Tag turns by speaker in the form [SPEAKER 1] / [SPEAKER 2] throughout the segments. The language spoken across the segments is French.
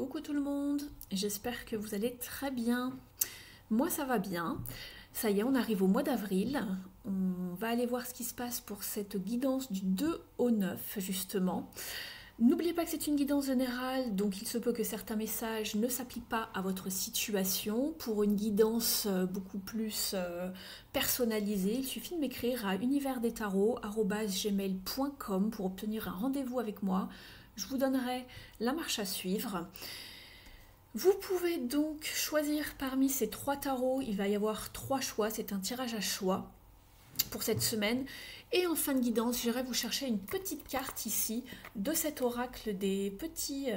[SPEAKER 1] Coucou tout le monde, j'espère que vous allez très bien. Moi ça va bien. Ça y est, on arrive au mois d'avril. On va aller voir ce qui se passe pour cette guidance du 2 au 9 justement. N'oubliez pas que c'est une guidance générale, donc il se peut que certains messages ne s'appliquent pas à votre situation. Pour une guidance beaucoup plus personnalisée, il suffit de m'écrire à universdestarots@gmail.com pour obtenir un rendez-vous avec moi. Je vous donnerai la marche à suivre. Vous pouvez donc choisir parmi ces 3 tarots, il va y avoir 3 choix, c'est un tirage à choix pour cette semaine. Et en fin de guidance, j'irai vous chercher une petite carte ici de cet oracle du petit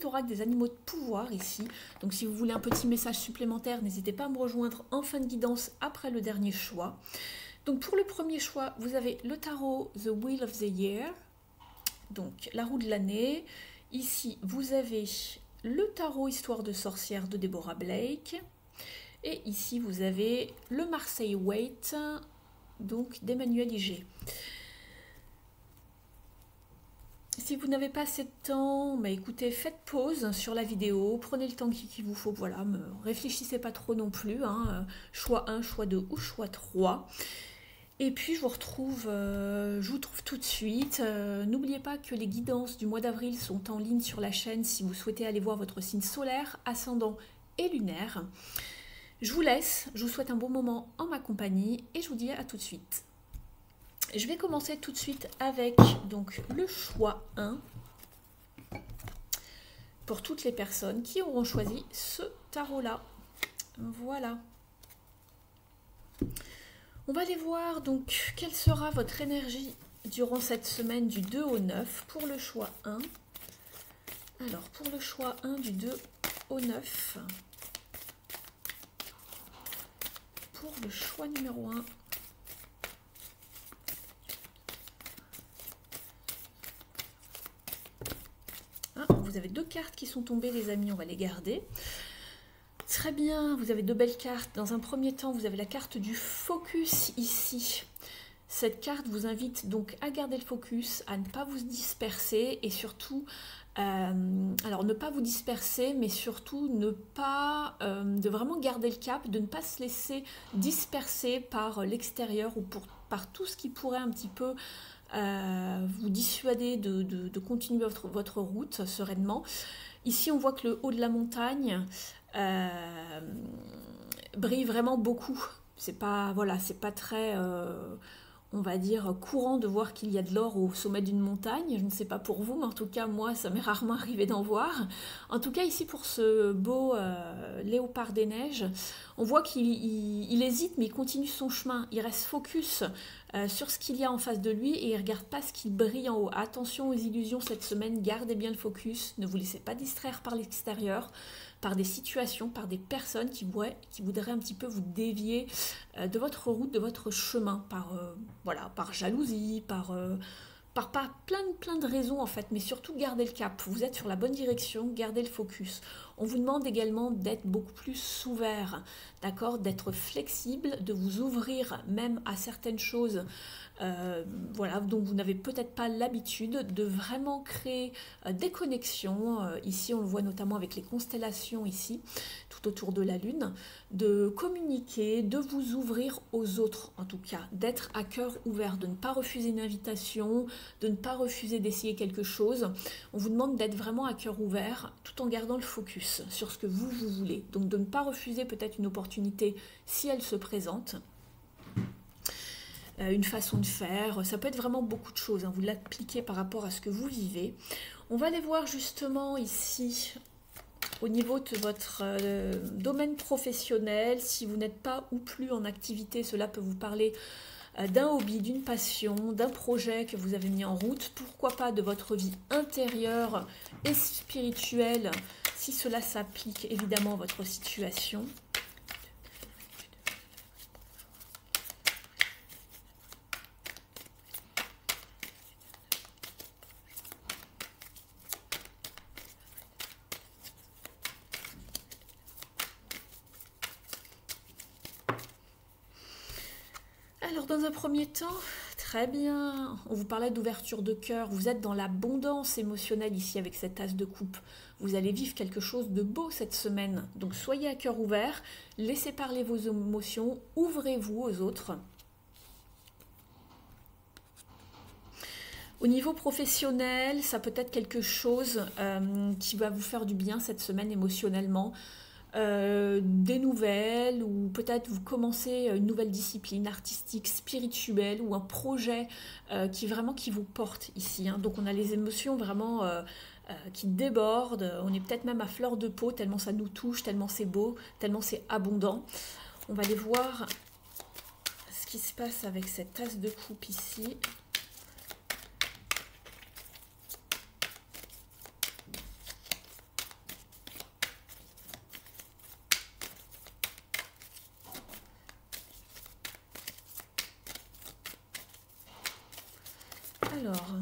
[SPEAKER 1] oracle des animaux de pouvoir ici. Donc si vous voulez un petit message supplémentaire, n'hésitez pas à me rejoindre en fin de guidance après le dernier choix. Donc pour le premier choix, vous avez le tarot The Wheel of the Year, donc la roue de l'année. Ici, vous avez le tarot Histoire de sorcière de Deborah Blake. Et ici, vous avez le Marseille Waite, donc d'Emmanuel Iger. Si vous n'avez pas assez de temps, écoutez, faites pause sur la vidéo, prenez le temps qu'il vous faut, voilà, me réfléchissez pas trop non plus, choix 1, choix 2 ou choix 3. Et puis je vous retrouve tout de suite. N'oubliez pas que les guidances du mois d'avril sont en ligne sur la chaîne si vous souhaitez aller voir votre signe solaire, ascendant et lunaire. Je vous laisse, je vous souhaite un bon moment en ma compagnie et je vous dis à tout de suite. Je vais commencer tout de suite avec donc, le choix 1 pour toutes les personnes qui auront choisi ce tarot-là. Voilà. On va aller voir donc quelle sera votre énergie durant cette semaine du 2 au 9 pour le choix 1. Alors pour le choix 1 du 2 au 9, pour le choix numéro 1, vous avez 2 cartes qui sont tombées les amis, on va les garder. Très bien, vous avez 2 belles cartes. Dans un premier temps, vous avez la carte du focus ici. Cette carte vous invite donc à garder le focus, à ne pas vous disperser et surtout, alors ne pas vous disperser, mais surtout ne pas, de vraiment garder le cap, de ne pas se laisser disperser par l'extérieur ou par tout ce qui pourrait un petit peu vous dissuader de continuer votre route sereinement. Ici, on voit que le haut de la montagne brille vraiment beaucoup. C'est pas, voilà, c'est pas très, on va dire, courant de voir qu'il y a de l'or au sommet d'une montagne. Je ne sais pas pour vous, mais en tout cas, moi, ça m'est rarement arrivé d'en voir. En tout cas, ici, pour ce beau léopard des neiges, on voit qu'il hésite, mais il continue son chemin. Il reste focus sur ce qu'il y a en face de lui et il ne regarde pas ce qui brille en haut. Attention aux illusions cette semaine, gardez bien le focus, ne vous laissez pas distraire par l'extérieur, par des situations, par des personnes qui voudraient un petit peu vous dévier de votre route, de votre chemin, par jalousie, par plein de raisons en fait, mais surtout gardez le cap, vous êtes sur la bonne direction, gardez le focus. On vous demande également d'être beaucoup plus ouvert, d'accord, d'être flexible, de vous ouvrir même à certaines choses dont vous n'avez peut-être pas l'habitude, de vraiment créer des connexions. Ici, on le voit notamment avec les constellations ici, tout autour de la Lune, de communiquer, de vous ouvrir aux autres en tout cas, d'être à cœur ouvert, de ne pas refuser une invitation, de ne pas refuser d'essayer quelque chose. On vous demande d'être vraiment à cœur ouvert tout en gardant le focus sur ce que vous voulez. Donc de ne pas refuser peut-être une opportunité si elle se présente. Une façon de faire, ça peut être vraiment beaucoup de choses, vous l'appliquez par rapport à ce que vous vivez. On va aller voir justement ici au niveau de votre domaine professionnel, si vous n'êtes pas ou plus en activité, cela peut vous parler d'un hobby, d'une passion, d'un projet que vous avez mis en route, pourquoi pas de votre vie intérieure et spirituelle, si cela s'applique évidemment à votre situation. Alors dans un premier temps, Très bien. On vous parlait d'ouverture de cœur. Vous êtes dans l'abondance émotionnelle ici avec cette as de coupe. Vous allez vivre quelque chose de beau cette semaine. Donc soyez à cœur ouvert, laissez parler vos émotions, ouvrez-vous aux autres. Au niveau professionnel, ça peut être quelque chose qui va vous faire du bien cette semaine émotionnellement. Des nouvelles ou peut-être vous commencez une nouvelle discipline artistique, spirituelle ou un projet qui vous porte ici. Hein. Donc on a les émotions vraiment qui débordent, on est peut-être même à fleur de peau tellement ça nous touche, tellement c'est beau, tellement c'est abondant. On va aller voir ce qui se passe avec cette tasse de coupe ici. Alors,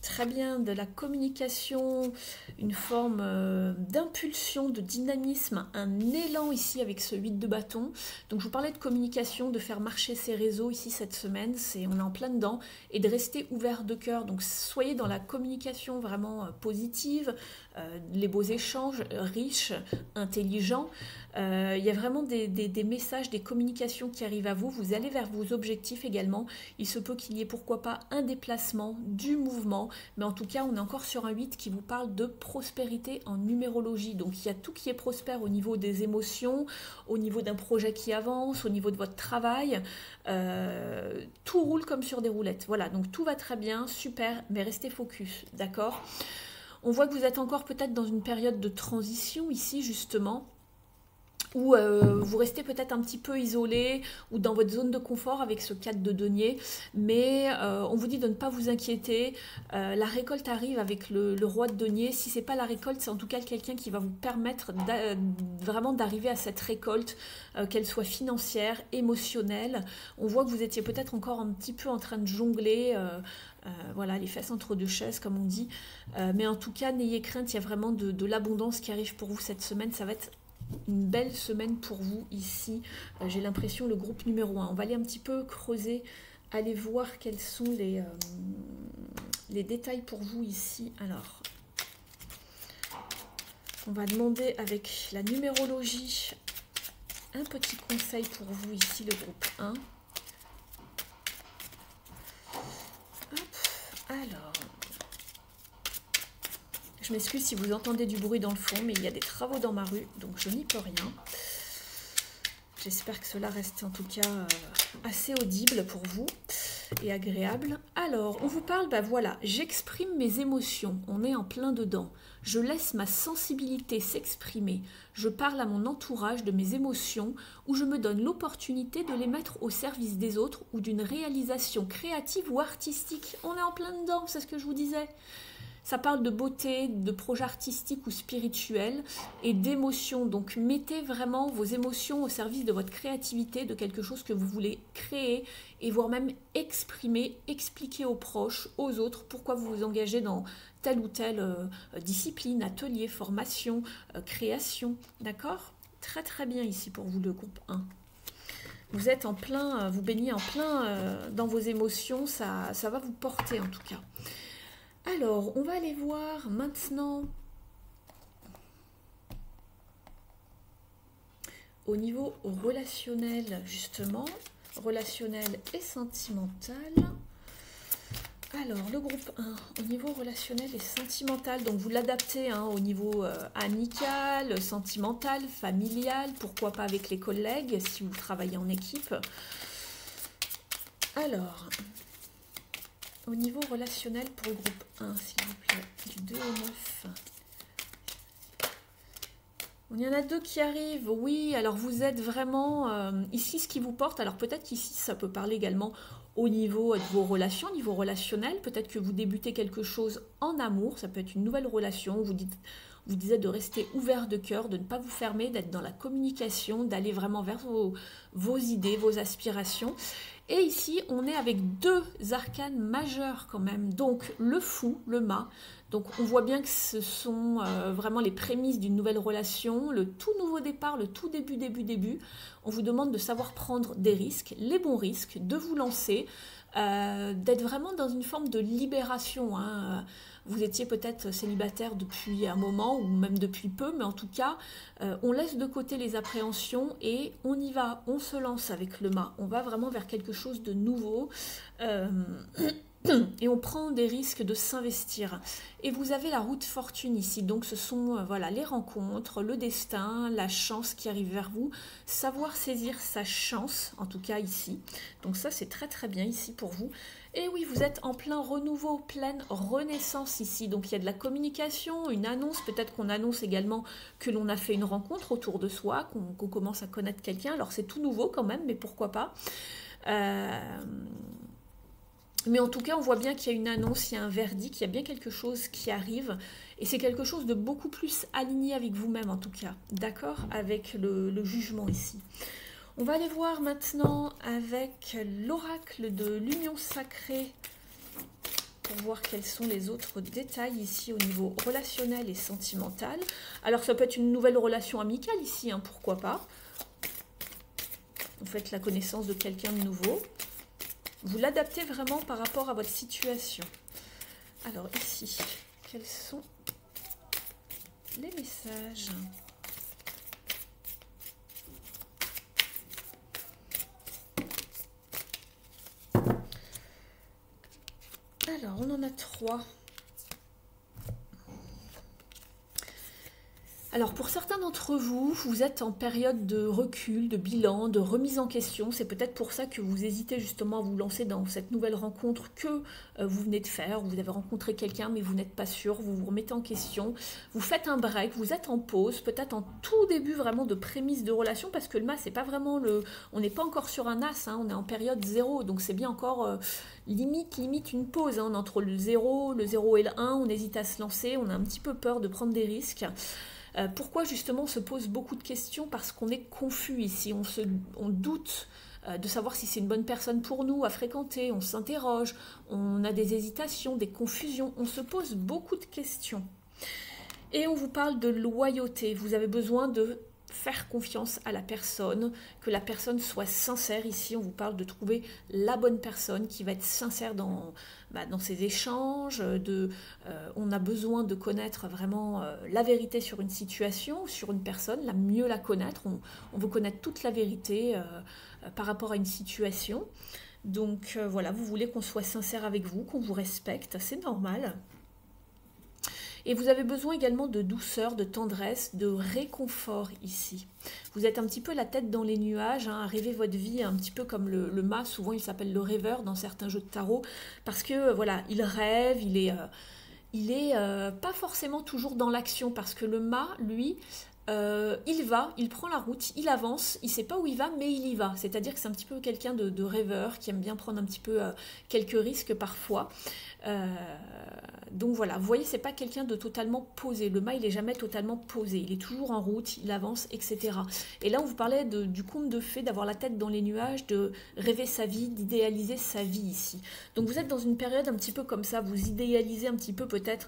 [SPEAKER 1] très bien, de la communication, une forme d'impulsion, de dynamisme, un élan ici avec ce 8 de bâton. Donc je vous parlais de communication, de faire marcher ses réseaux ici cette semaine, on est en plein dedans, et de rester ouvert de cœur. Donc soyez dans la communication vraiment positive, les beaux échanges, riches, intelligents. Il y a vraiment des messages, des communications qui arrivent à vous. Vous allez vers vos objectifs également. Il se peut qu'il y ait pourquoi pas un déplacement, du mouvement, mais en tout cas on est encore sur un 8 qui vous parle de prospérité en numérologie. Donc il y a tout qui est prospère au niveau des émotions, au niveau d'un projet qui avance, au niveau de votre travail. Tout roule comme sur des roulettes. Voilà, donc tout va très bien, super, mais restez focus, d'accord ? On voit que vous êtes encore peut-être dans une période de transition ici justement, où vous restez peut-être un petit peu isolé ou dans votre zone de confort avec ce 4 de denier, mais on vous dit de ne pas vous inquiéter. La récolte arrive avec le roi de denier. Si ce n'est pas la récolte, c'est en tout cas quelqu'un qui va vous permettre vraiment d'arriver à cette récolte, qu'elle soit financière, émotionnelle. On voit que vous étiez peut-être encore un petit peu en train de jongler, voilà, les fesses entre deux chaises, comme on dit. Mais en tout cas, n'ayez crainte, il y a vraiment de l'abondance qui arrive pour vous cette semaine. Ça va être une belle semaine pour vous ici. J'ai l'impression le groupe numéro 1. On va aller un petit peu creuser, aller voir quels sont les détails pour vous ici. Alors, on va demander avec la numérologie un petit conseil pour vous ici, le groupe 1. Hop, alors... Je m'excuse si vous entendez du bruit dans le fond, mais il y a des travaux dans ma rue, donc je n'y peux rien. J'espère que cela reste en tout cas assez audible pour vous et agréable. Alors, on vous parle, voilà, j'exprime mes émotions, on est en plein dedans. Je laisse ma sensibilité s'exprimer. Je parle à mon entourage de mes émotions ou je me donne l'opportunité de les mettre au service des autres ou d'une réalisation créative ou artistique. On est en plein dedans, c'est ce que je vous disais. Ça parle de beauté, de projets artistiques ou spirituels et d'émotions. Donc mettez vraiment vos émotions au service de votre créativité, de quelque chose que vous voulez créer et voire même exprimer, expliquer aux proches, aux autres, pourquoi vous vous engagez dans telle ou telle discipline, atelier, formation, création. D'accord ? Très très bien ici pour vous le groupe 1. Vous êtes en plein, vous baignez en plein dans vos émotions, ça va vous porter en tout cas. Alors, on va aller voir maintenant au niveau relationnel, justement, relationnel et sentimental. Alors, le groupe 1, au niveau relationnel et sentimental, donc vous l'adaptez au niveau amical, sentimental, familial, pourquoi pas avec les collègues, si vous travaillez en équipe. Alors... Au niveau relationnel pour le groupe 1, s'il vous plaît, du 2 au 9. Il y en a 2 qui arrivent, oui, alors vous êtes vraiment... ici, ce qui vous porte, alors peut-être qu'ici, ça peut parler également au niveau de vos relations, au niveau relationnel. Peut-être que vous débutez quelque chose en amour, ça peut être une nouvelle relation, vous disiez de rester ouvert de cœur, de ne pas vous fermer, d'être dans la communication, d'aller vraiment vers vos idées, vos aspirations. Et ici, on est avec 2 arcanes majeures quand même. Donc, le fou, le mât. Donc, on voit bien que ce sont vraiment les prémices d'une nouvelle relation, le tout nouveau départ, le tout début. On vous demande de savoir prendre des risques, les bons risques, de vous lancer, d'être vraiment dans une forme de libération, hein. Vous étiez peut-être célibataire depuis un moment ou même depuis peu, mais en tout cas, on laisse de côté les appréhensions et on y va, on se lance avec le mât. On va vraiment vers quelque chose de nouveau. Euh, Et on prend des risques de s'investir. Et vous avez la route fortune ici. Donc ce sont voilà, les rencontres, le destin, la chance qui arrive vers vous. Savoir saisir sa chance, en tout cas ici. Donc ça c'est très très bien ici pour vous. Et oui, vous êtes en plein renouveau, pleine renaissance ici. Donc il y a de la communication, une annonce. Peut-être qu'on annonce également que l'on a fait une rencontre autour de soi, qu'on commence à connaître quelqu'un. Alors c'est tout nouveau quand même, mais pourquoi pas. Mais en tout cas, on voit bien qu'il y a une annonce, il y a un verdict, il y a bien quelque chose qui arrive. Et c'est quelque chose de beaucoup plus aligné avec vous-même, en tout cas. D'accord? Avec le jugement ici. On va aller voir maintenant avec l'oracle de l'union sacrée pour voir quels sont les autres détails ici au niveau relationnel et sentimental. Alors, ça peut être une nouvelle relation amicale ici, hein, pourquoi pas. Vous faites la connaissance de quelqu'un de nouveau. Vous l'adaptez vraiment par rapport à votre situation. Alors ici, quels sont les messages? Alors, on en a 3. Alors pour certains d'entre vous, vous êtes en période de recul, de bilan, de remise en question. C'est peut-être pour ça que vous hésitez justement à vous lancer dans cette nouvelle rencontre que vous venez de faire. Vous avez rencontré quelqu'un mais vous n'êtes pas sûr, vous vous remettez en question. Vous faites un break, vous êtes en pause, peut-être en tout début vraiment de prémisse de relation parce que le mas, c'est pas vraiment le... On n'est pas encore sur un as, hein, on est en période 0. Donc c'est bien encore limite une pause. Hein, entre le 0 et le 1, on hésite à se lancer, on a un petit peu peur de prendre des risques. Pourquoi justement on se pose beaucoup de questions? Parce qu'on est confus ici, on doute de savoir si c'est une bonne personne pour nous à fréquenter, on s'interroge, on a des hésitations, des confusions, on se pose beaucoup de questions. Et on vous parle de loyauté, vous avez besoin de faire confiance à la personne, que la personne soit sincère. Ici, on vous parle de trouver la bonne personne qui va être sincère dans ses échanges. On a besoin de connaître vraiment la vérité sur une situation, sur une personne, mieux la connaître. On veut connaître toute la vérité par rapport à une situation. Donc voilà, vous voulez qu'on soit sincère avec vous, qu'on vous respecte, c'est normal. Et vous avez besoin également de douceur, de tendresse, de réconfort ici. Vous êtes un petit peu la tête dans les nuages, hein, à rêver votre vie un petit peu comme le mât. Souvent, il s'appelle le rêveur dans certains jeux de tarot. Parce que, voilà, il rêve, il est pas forcément toujours dans l'action. Parce que le mât, lui... il prend la route, il avance, il ne sait pas où il va, mais il y va. C'est-à-dire que c'est un petit peu quelqu'un de rêveur, qui aime bien prendre un petit peu quelques risques parfois. Donc voilà, vous voyez, c'est pas quelqu'un de totalement posé. Le mât, il n'est jamais totalement posé. Il est toujours en route, il avance, etc. Et là, on vous parlait du conte de fées, d'avoir la tête dans les nuages, de rêver sa vie, d'idéaliser sa vie ici. Donc vous êtes dans une période un petit peu comme ça, vous idéalisez un petit peu peut-être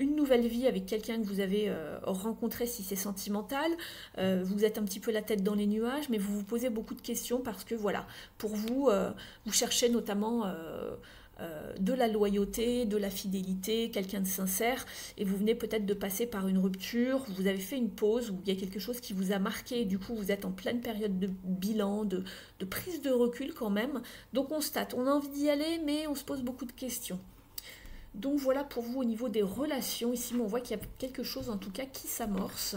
[SPEAKER 1] une nouvelle vie avec quelqu'un que vous avez rencontré si c'est sentimental. Vous êtes un petit peu la tête dans les nuages, mais vous vous posez beaucoup de questions parce que voilà, pour vous, vous cherchez notamment... de la loyauté, de la fidélité, quelqu'un de sincère, et vous venez peut-être de passer par une rupture, vous avez fait une pause, où il y a quelque chose qui vous a marqué, et du coup vous êtes en pleine période de bilan, de prise de recul quand même, donc on constate, on a envie d'y aller, mais on se pose beaucoup de questions. Donc voilà pour vous au niveau des relations, ici on voit qu'il y a quelque chose en tout cas qui s'amorce.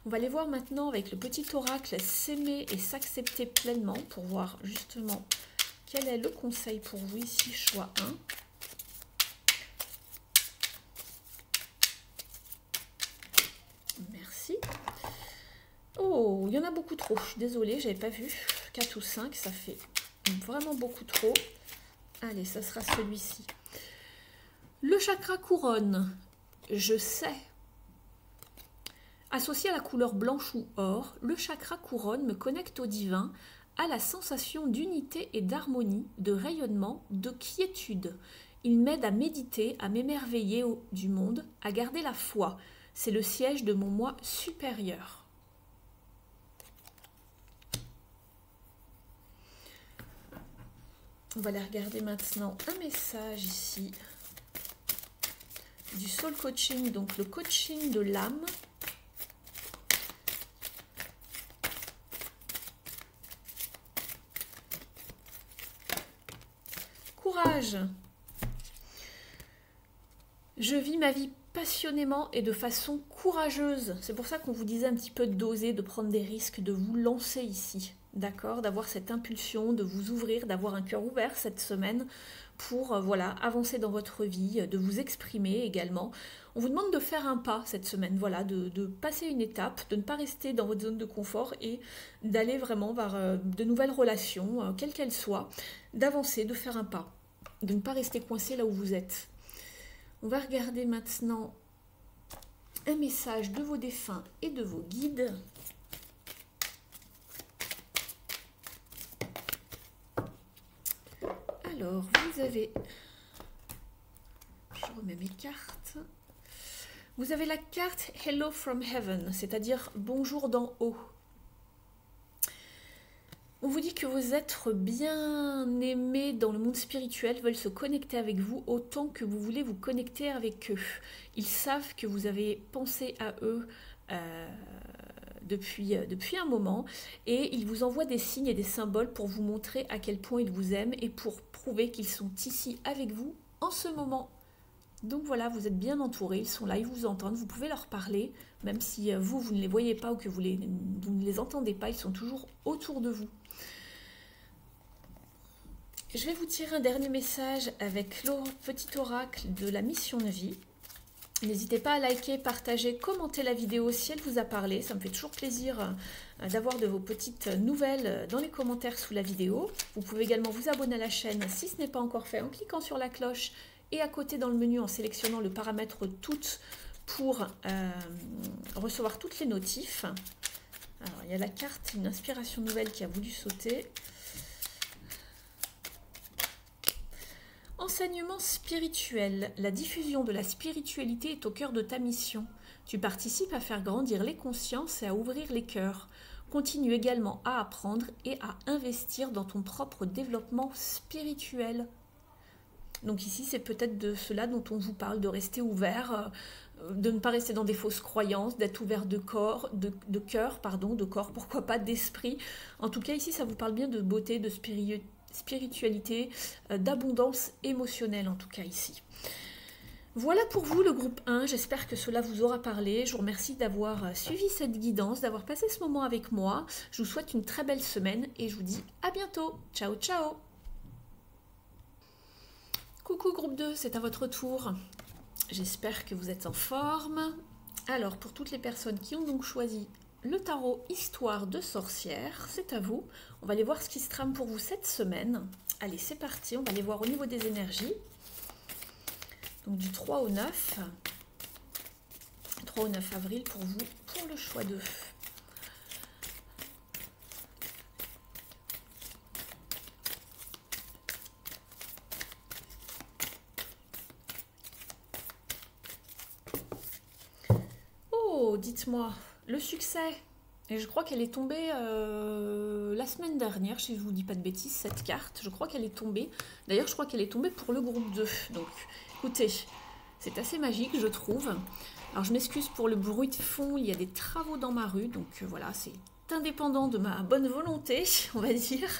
[SPEAKER 1] On va aller voir maintenant avec le petit oracle s'aimer et s'accepter pleinement, pour voir justement... Quel est le conseil pour vous ici, choix 1? Merci. Oh, il y en a beaucoup trop. Je suis désolée, j'avais pas vu. 4 ou 5, ça fait vraiment beaucoup trop. Allez, ça sera celui-ci. Le chakra couronne. Je sais. Associé à la couleur blanche ou or, le chakra couronne me connecte au divin, à la sensation d'unité et d'harmonie, de rayonnement, de quiétude. Il m'aide à méditer, à m'émerveiller du monde, à garder la foi. C'est le siège de mon moi supérieur. On va aller regarder maintenant un message ici du Soul Coaching, donc le coaching de l'âme. Courage. Je vis ma vie passionnément et de façon courageuse. C'est pour ça qu'on vous disait un petit peu d'oser, de prendre des risques, de vous lancer ici. D'accord, d'avoir cette impulsion, de vous ouvrir, d'avoir un cœur ouvert cette semaine pour voilà, avancer dans votre vie, de vous exprimer également. On vous demande de faire un pas cette semaine, voilà, de passer une étape, de ne pas rester dans votre zone de confort et d'aller vraiment vers de nouvelles relations, quelles qu'elles soient, d'avancer, de faire un pas, de ne pas rester coincé là où vous êtes. On va regarder maintenant un message de vos défunts et de vos guides. Alors, vous avez... Je remets mes cartes. Vous avez la carte Hello from Heaven, c'est-à-dire bonjour d'en haut. On vous dit que vos êtres bien aimés dans le monde spirituel veulent se connecter avec vous autant que vous voulez vous connecter avec eux. Ils savent que vous avez pensé à eux depuis un moment et ils vous envoient des signes et des symboles pour vous montrer à quel point ils vous aiment et pour prouver qu'ils sont ici avec vous en ce moment. Donc voilà, vous êtes bien entourés, ils sont là, ils vous entendent, vous pouvez leur parler, même si vous ne les voyez pas ou que vous ne les entendez pas, ils sont toujours autour de vous. Je vais vous tirer un dernier message avec le petit oracle de la mission de vie. N'hésitez pas à liker, partager, commenter la vidéo si elle vous a parlé. Ça me fait toujours plaisir d'avoir de vos petites nouvelles dans les commentaires sous la vidéo. Vous pouvez également vous abonner à la chaîne si ce n'est pas encore fait en cliquant sur la cloche et à côté dans le menu en sélectionnant le paramètre toutes pour recevoir toutes les notifs. Alors il y a la carte, une inspiration nouvelle qui a voulu sauter. Enseignement spirituel. La diffusion de la spiritualité est au cœur de ta mission. Tu participes à faire grandir les consciences et à ouvrir les cœurs. Continue également à apprendre et à investir dans ton propre développement spirituel. Donc ici, c'est peut-être de cela dont on vous parle, de rester ouvert, de ne pas rester dans des fausses croyances, d'être ouvert de corps, de cœur, pourquoi pas d'esprit. En tout cas, ici, ça vous parle bien de beauté, de spiritualité, d'abondance émotionnelle en tout cas ici. Voilà pour vous le groupe 1, j'espère que cela vous aura parlé. Je vous remercie d'avoir suivi cette guidance, d'avoir passé ce moment avec moi. Je vous souhaite une très belle semaine et je vous dis à bientôt. Ciao, ciao. Coucou groupe 2, c'est à votre tour. J'espère que vous êtes en forme. Alors pour toutes les personnes qui ont donc choisi le tarot Histoire de sorcière, c'est à vous. On va aller voir ce qui se trame pour vous cette semaine. Allez, c'est parti, on va aller voir au niveau des énergies. Donc du 3 au 9. 3 au 9 avril pour vous, pour le choix 2. Oh, dites-moi, le succès. Et je crois qu'elle est tombée la semaine dernière, si je ne vous dis pas de bêtises, cette carte. Je crois qu'elle est tombée. D'ailleurs, je crois qu'elle est tombée pour le groupe 2. Donc, écoutez, c'est assez magique, je trouve. Alors, je m'excuse pour le bruit de fond. Il y a des travaux dans ma rue. Donc, voilà, c'est indépendant de ma bonne volonté, on va dire.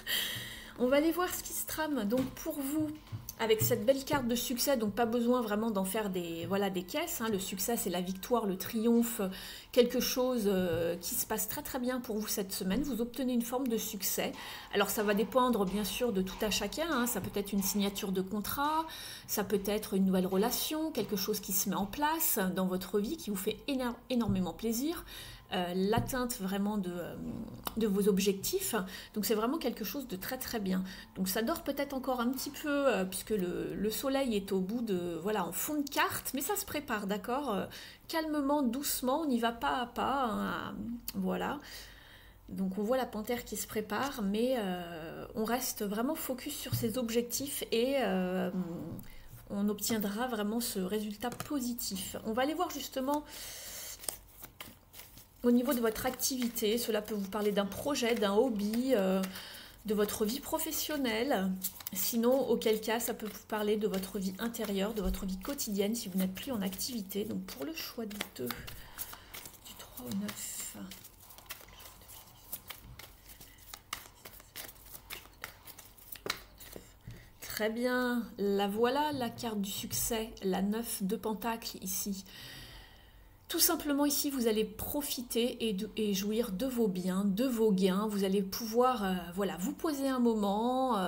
[SPEAKER 1] On va aller voir ce qui se trame. Donc, pour vous, avec cette belle carte de succès, donc pas besoin vraiment d'en faire des caisses. Hein. Le succès, c'est la victoire, le triomphe, quelque chose qui se passe très très bien pour vous cette semaine. Vous obtenez une forme de succès. Alors ça va dépendre bien sûr de tout à chacun. Hein. Ça peut être une signature de contrat, ça peut être une nouvelle relation, quelque chose qui se met en place dans votre vie, qui vous fait énormément plaisir. L'atteinte vraiment de vos objectifs. Donc c'est vraiment quelque chose de très très bien. Donc ça dort peut-être encore un petit peu puisque le soleil est au bout de, voilà, en fond de carte, mais ça se prépare, d'accord, calmement, doucement, on y va pas à pas, hein, voilà. Donc on voit la panthère qui se prépare, mais on reste vraiment focus sur ses objectifs et on obtiendra vraiment ce résultat positif. On va aller voir justement au niveau de votre activité. Cela peut vous parler d'un projet, d'un hobby, de votre vie professionnelle. Sinon, auquel cas, ça peut vous parler de votre vie intérieure, de votre vie quotidienne, si vous n'êtes plus en activité. Donc, pour le choix du 2, du 3 au 9. Très bien. La voilà, la carte du succès, la 9 de Pentacle ici. Tout simplement ici, vous allez profiter et jouir de vos biens, de vos gains. Vous allez pouvoir voilà, vous poser un moment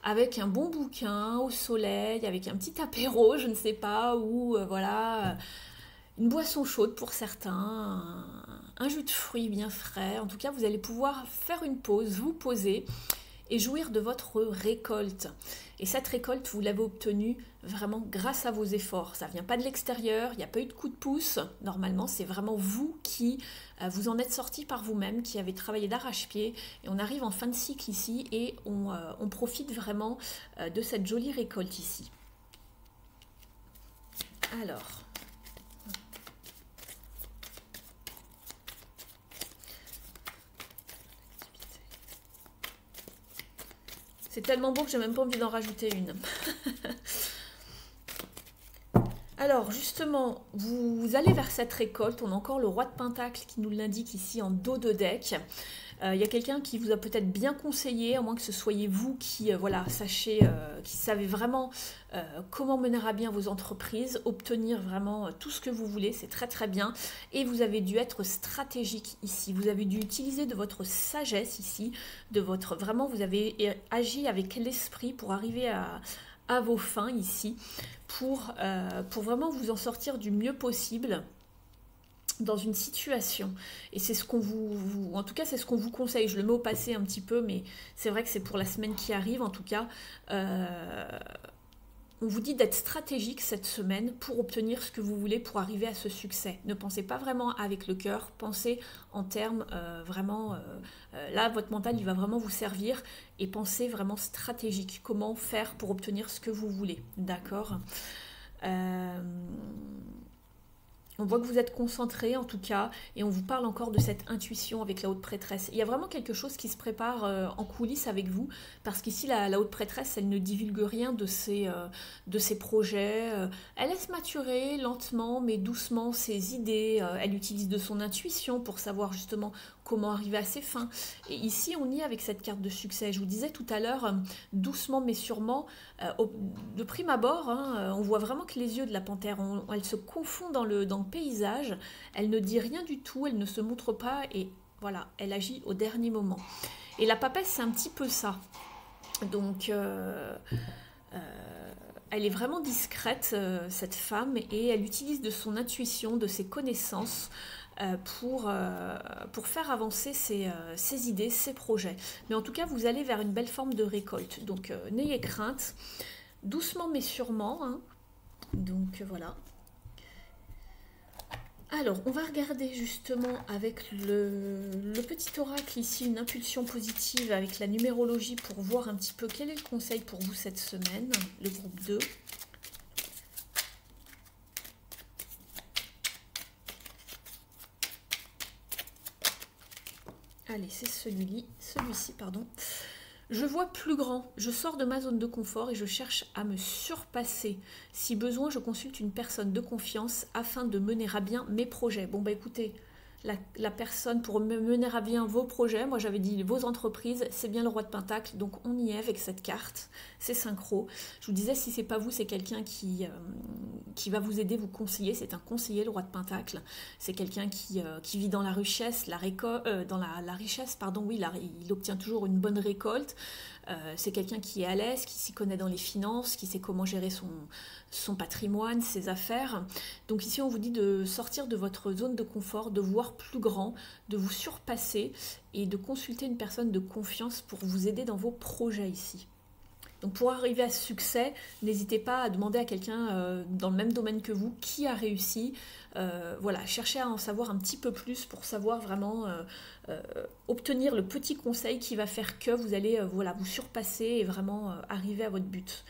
[SPEAKER 1] avec un bon bouquin au soleil, avec un petit apéro, je ne sais pas, ou voilà, une boisson chaude pour certains, un jus de fruits bien frais. En tout cas, vous allez pouvoir faire une pause, vous poser et jouir de votre récolte. Et cette récolte, vous l'avez obtenue vraiment grâce à vos efforts. Ça ne vient pas de l'extérieur, il n'y a pas eu de coup de pouce. Normalement, c'est vraiment vous qui vous en êtes sorti par vous-même, qui avez travaillé d'arrache-pied. Et on arrive en fin de cycle ici et on profite vraiment de cette jolie récolte ici. Alors... c'est tellement beau que j'ai même pas envie d'en rajouter une. Alors justement, vous allez vers cette récolte. On a encore le roi de Pentacle qui nous l'indique ici en dos de deck. Il y a quelqu'un qui vous a peut-être bien conseillé, à moins que ce soyez vous qui voilà, sachez, qui savez vraiment comment mener à bien vos entreprises, obtenir vraiment tout ce que vous voulez, c'est très très bien. Et vous avez dû être stratégique ici, vous avez dû utiliser de votre sagesse ici, de votre vraiment, vous avez agi avec l'esprit pour arriver à vos fins ici, pour vraiment vous en sortir du mieux possible dans une situation. Et c'est ce qu'on en tout cas, c'est ce qu'on vous conseille. Je le mets au passé un petit peu, mais c'est vrai que c'est pour la semaine qui arrive. En tout cas, on vous dit d'être stratégique cette semaine pour obtenir ce que vous voulez, pour arriver à ce succès. Ne pensez pas vraiment avec le cœur, pensez en termes vraiment... là, votre mental, il va vraiment vous servir et pensez vraiment stratégique. Comment faire pour obtenir ce que vous voulez. D'accord ? On voit que vous êtes concentré en tout cas, et on vous parle encore de cette intuition avec la haute prêtresse. Il y a vraiment quelque chose qui se prépare en coulisses avec vous, parce qu'ici la haute prêtresse, elle ne divulgue rien de ses projets. Elle laisse maturer lentement mais doucement ses idées. Elle utilise de son intuition pour savoir justement comment arriver à ses fins. Et ici, on y est avec cette carte de succès. Je vous disais tout à l'heure, doucement mais sûrement, de prime abord, on voit vraiment que les yeux de la panthère, elle se confond dans le paysage. Elle ne dit rien du tout, elle ne se montre pas et voilà, elle agit au dernier moment. Et la papesse, c'est un petit peu ça. Donc... elle est vraiment discrète, cette femme, et elle utilise de son intuition, de ses connaissances pour faire avancer ses idées, ses projets. Mais en tout cas, vous allez vers une belle forme de récolte. Donc, n'ayez crainte, doucement mais sûrement. Hein. Donc, voilà. Alors, on va regarder justement avec le petit oracle ici, une impulsion positive avec la numérologie pour voir un petit peu quel est le conseil pour vous cette semaine, le groupe 2. Allez, c'est celui-ci, pardon. Je vois plus grand, je sors de ma zone de confort et je cherche à me surpasser. Si besoin, je consulte une personne de confiance afin de mener à bien mes projets. Bon, bah écoutez, la personne pour mener à bien vos projets, moi j'avais dit vos entreprises, c'est bien le roi de Pentacle, donc on y est avec cette carte, c'est synchro. Je vous disais, si c'est pas vous, c'est quelqu'un qui va vous aider, vous conseiller, c'est un conseiller, le roi de Pentacle. C'est quelqu'un qui vit dans la richesse, dans la richesse, pardon, oui, il obtient toujours une bonne récolte. C'est quelqu'un qui est à l'aise, qui s'y connaît dans les finances, qui sait comment gérer son patrimoine, ses affaires. Donc ici, on vous dit de sortir de votre zone de confort, de voir plus grand, de vous surpasser et de consulter une personne de confiance pour vous aider dans vos projets ici. Donc pour arriver à ce succès, n'hésitez pas à demander à quelqu'un dans le même domaine que vous qui a réussi. Voilà, cherchez à en savoir un petit peu plus pour savoir vraiment obtenir le petit conseil qui va faire que vous allez voilà, vous surpasser et vraiment arriver à votre but.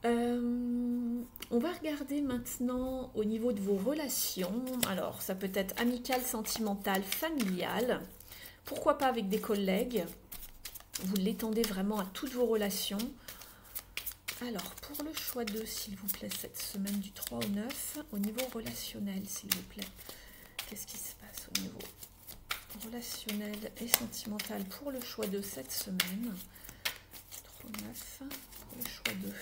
[SPEAKER 1] On va regarder maintenant au niveau de vos relations. Alors, ça peut être amical, sentimental, familial. Pourquoi pas avec des collègues. Vous l'étendez vraiment à toutes vos relations. Alors, pour le choix 2, s'il vous plaît, cette semaine du 3 au 9, au niveau relationnel, s'il vous plaît, qu'est-ce qui se passe au niveau relationnel et sentimental pour le choix 2 cette semaine? 3 au 9, pour le choix 2.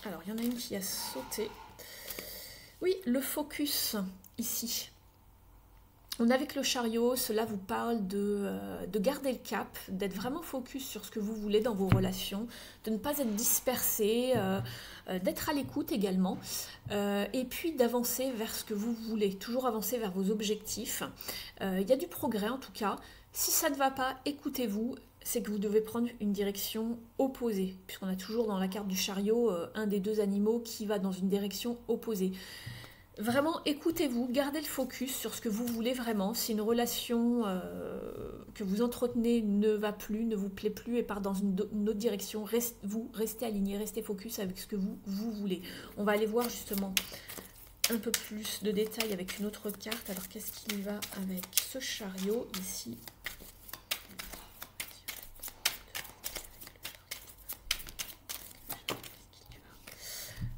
[SPEAKER 1] Alors, il y en a une qui a sauté. Oui, le focus, ici. On est avec le chariot, cela vous parle de garder le cap, d'être vraiment focus sur ce que vous voulez dans vos relations, de ne pas être dispersé, d'être à l'écoute également, et puis d'avancer vers ce que vous voulez, toujours avancer vers vos objectifs. Il y a du progrès en tout cas. Si ça ne va pas, écoutez-vous, c'est que vous devez prendre une direction opposée, puisqu'on a toujours dans la carte du chariot un des deux animaux qui va dans une direction opposée. Vraiment, écoutez-vous, gardez le focus sur ce que vous voulez vraiment. Si une relation que vous entretenez ne va plus, ne vous plaît plus et part dans une autre direction, restez aligné, restez focus avec ce que vous voulez. On va aller voir justement un peu plus de détails avec une autre carte. Alors, qu'est-ce qu'il y va avec ce chariot ici ?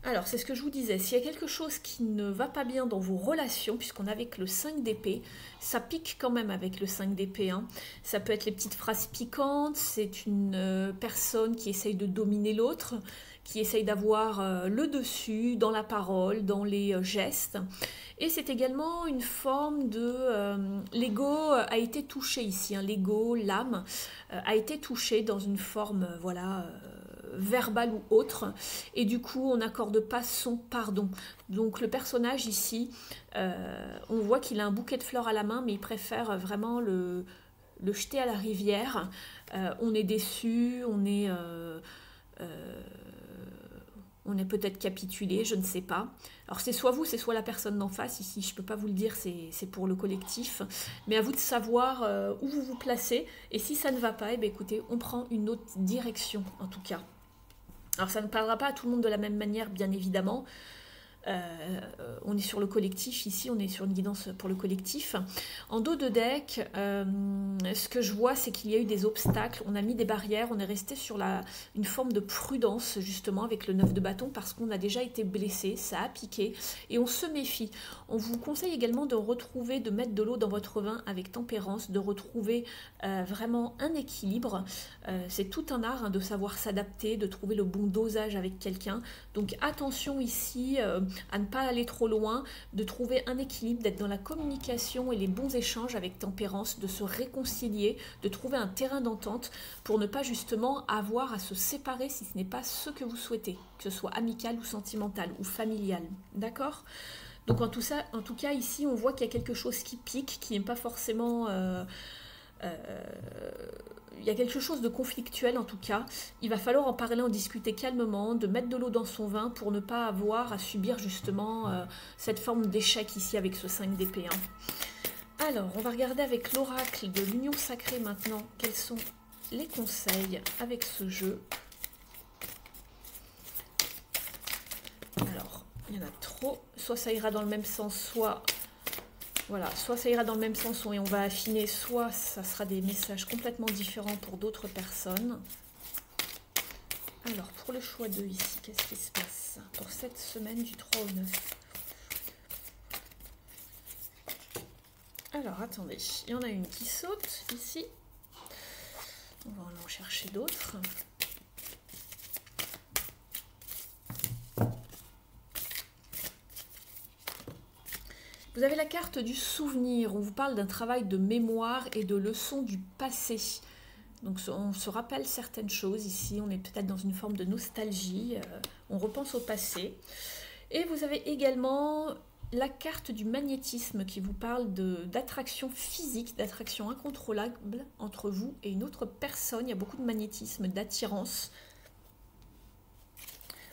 [SPEAKER 1] Alors, c'est ce que je vous disais, s'il y a quelque chose qui ne va pas bien dans vos relations, puisqu'on est avec le 5 d'épée, ça pique quand même avec le 5 d'épée. Hein. Ça peut être les petites phrases piquantes, c'est une personne qui essaye de dominer l'autre, qui essaye d'avoir le dessus dans la parole, dans les gestes. Et c'est également une forme de... l'ego a été touché ici, hein. L'ego, l'âme, a été touché dans une forme, voilà... verbal ou autre, et du coup on n'accorde pas son pardon. Donc le personnage ici, on voit qu'il a un bouquet de fleurs à la main, mais il préfère vraiment le jeter à la rivière. On est déçu, on est peut-être capitulé, je ne sais pas. Alors c'est soit vous, c'est soit la personne d'en face. Ici, je ne peux pas vous le dire, c'est pour le collectif. Mais à vous de savoir où vous vous placez. Et si ça ne va pas, eh bien, écoutez, on prend une autre direction en tout cas. Alors ça ne parlera pas à tout le monde de la même manière, bien évidemment. On est sur le collectif, ici on est sur une guidance pour le collectif. En dos de deck, ce que je vois c'est qu'il y a eu des obstacles, on a mis des barrières, on est resté sur une forme de prudence justement avec le 9 de bâton parce qu'on a déjà été blessé, ça a piqué et on se méfie. On vous conseille également de mettre de l'eau dans votre vin avec tempérance, de retrouver vraiment un équilibre. C'est tout un art hein, de savoir s'adapter, de trouver le bon dosage avec quelqu'un. Donc attention ici à ne pas aller trop loin, de trouver un équilibre, d'être dans la communication et les bons échanges avec tempérance, de se réconcilier, de trouver un terrain d'entente pour ne pas justement avoir à se séparer si ce n'est pas ce que vous souhaitez, que ce soit amical ou sentimental ou familial. D'accord ? Donc en tout cas ici on voit qu'il y a quelque chose qui pique, qui n'est pas forcément... il y a quelque chose de conflictuel en tout cas. Il va falloir en parler, en discuter calmement, de mettre de l'eau dans son vin pour ne pas avoir à subir justement cette forme d'échec ici avec ce 5 d'épée. Hein. Alors, on va regarder avec l'oracle de l'union sacrée maintenant quels sont les conseils avec ce jeu. Alors, il y en a trop. Soit ça ira dans le même sens, soit... Voilà, soit ça ira dans le même sens et on va affiner, soit ça sera des messages complètement différents pour d'autres personnes. Alors, pour le choix 2 ici, qu'est-ce qui se passe pour cette semaine du 3 au 9? Alors, attendez, il y en a une qui saute ici. On va en chercher d'autres. Vous avez la carte du souvenir, on vous parle d'un travail de mémoire et de leçons du passé. Donc on se rappelle certaines choses ici, on est peut-être dans une forme de nostalgie, on repense au passé. Et vous avez également la carte du magnétisme qui vous parle d'attraction physique, d'attraction incontrôlable entre vous et une autre personne. Il y a beaucoup de magnétisme, d'attirance.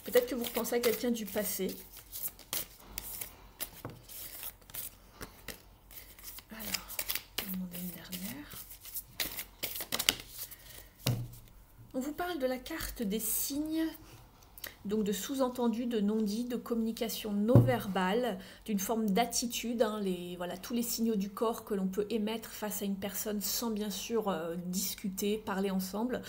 [SPEAKER 1] Peut-être que vous repensez à quelqu'un du passé. On vous parle de la carte des signes Donc de sous-entendus, de non-dits, de communication non verbale, d'une forme d'attitude, hein, voilà, tous les signaux du corps que l'on peut émettre face à une personne sans bien sûr discuter, parler ensemble.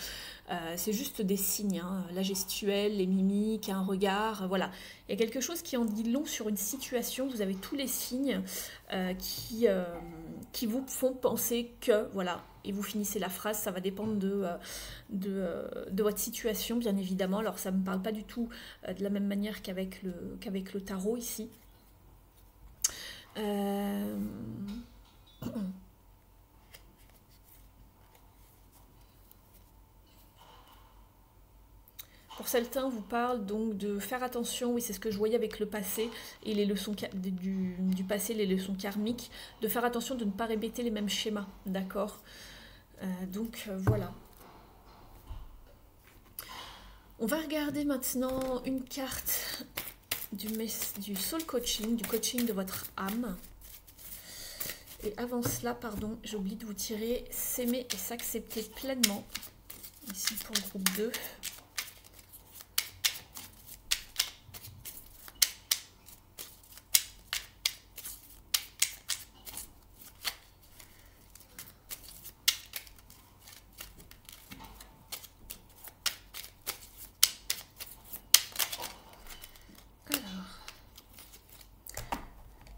[SPEAKER 1] C'est juste des signes, hein, la gestuelle, les mimiques, un regard, voilà. Il y a quelque chose qui en dit long sur une situation, vous avez tous les signes qui vous font penser que, voilà, et vous finissez la phrase, ça va dépendre de votre situation, bien évidemment. Alors, ça ne me parle pas du tout de la même manière qu'avec le tarot ici. Pour certains, on vous parle donc de faire attention, oui, c'est ce que je voyais avec le passé et les leçons du passé, les leçons karmiques, de faire attention de ne pas répéter les mêmes schémas, d'accord? Donc voilà. On va regarder maintenant une carte du soul coaching, du coaching de votre âme. Et avant cela, pardon, j'ai oublié de vous tirer s'aimer et s'accepter pleinement. Ici pour le groupe 2.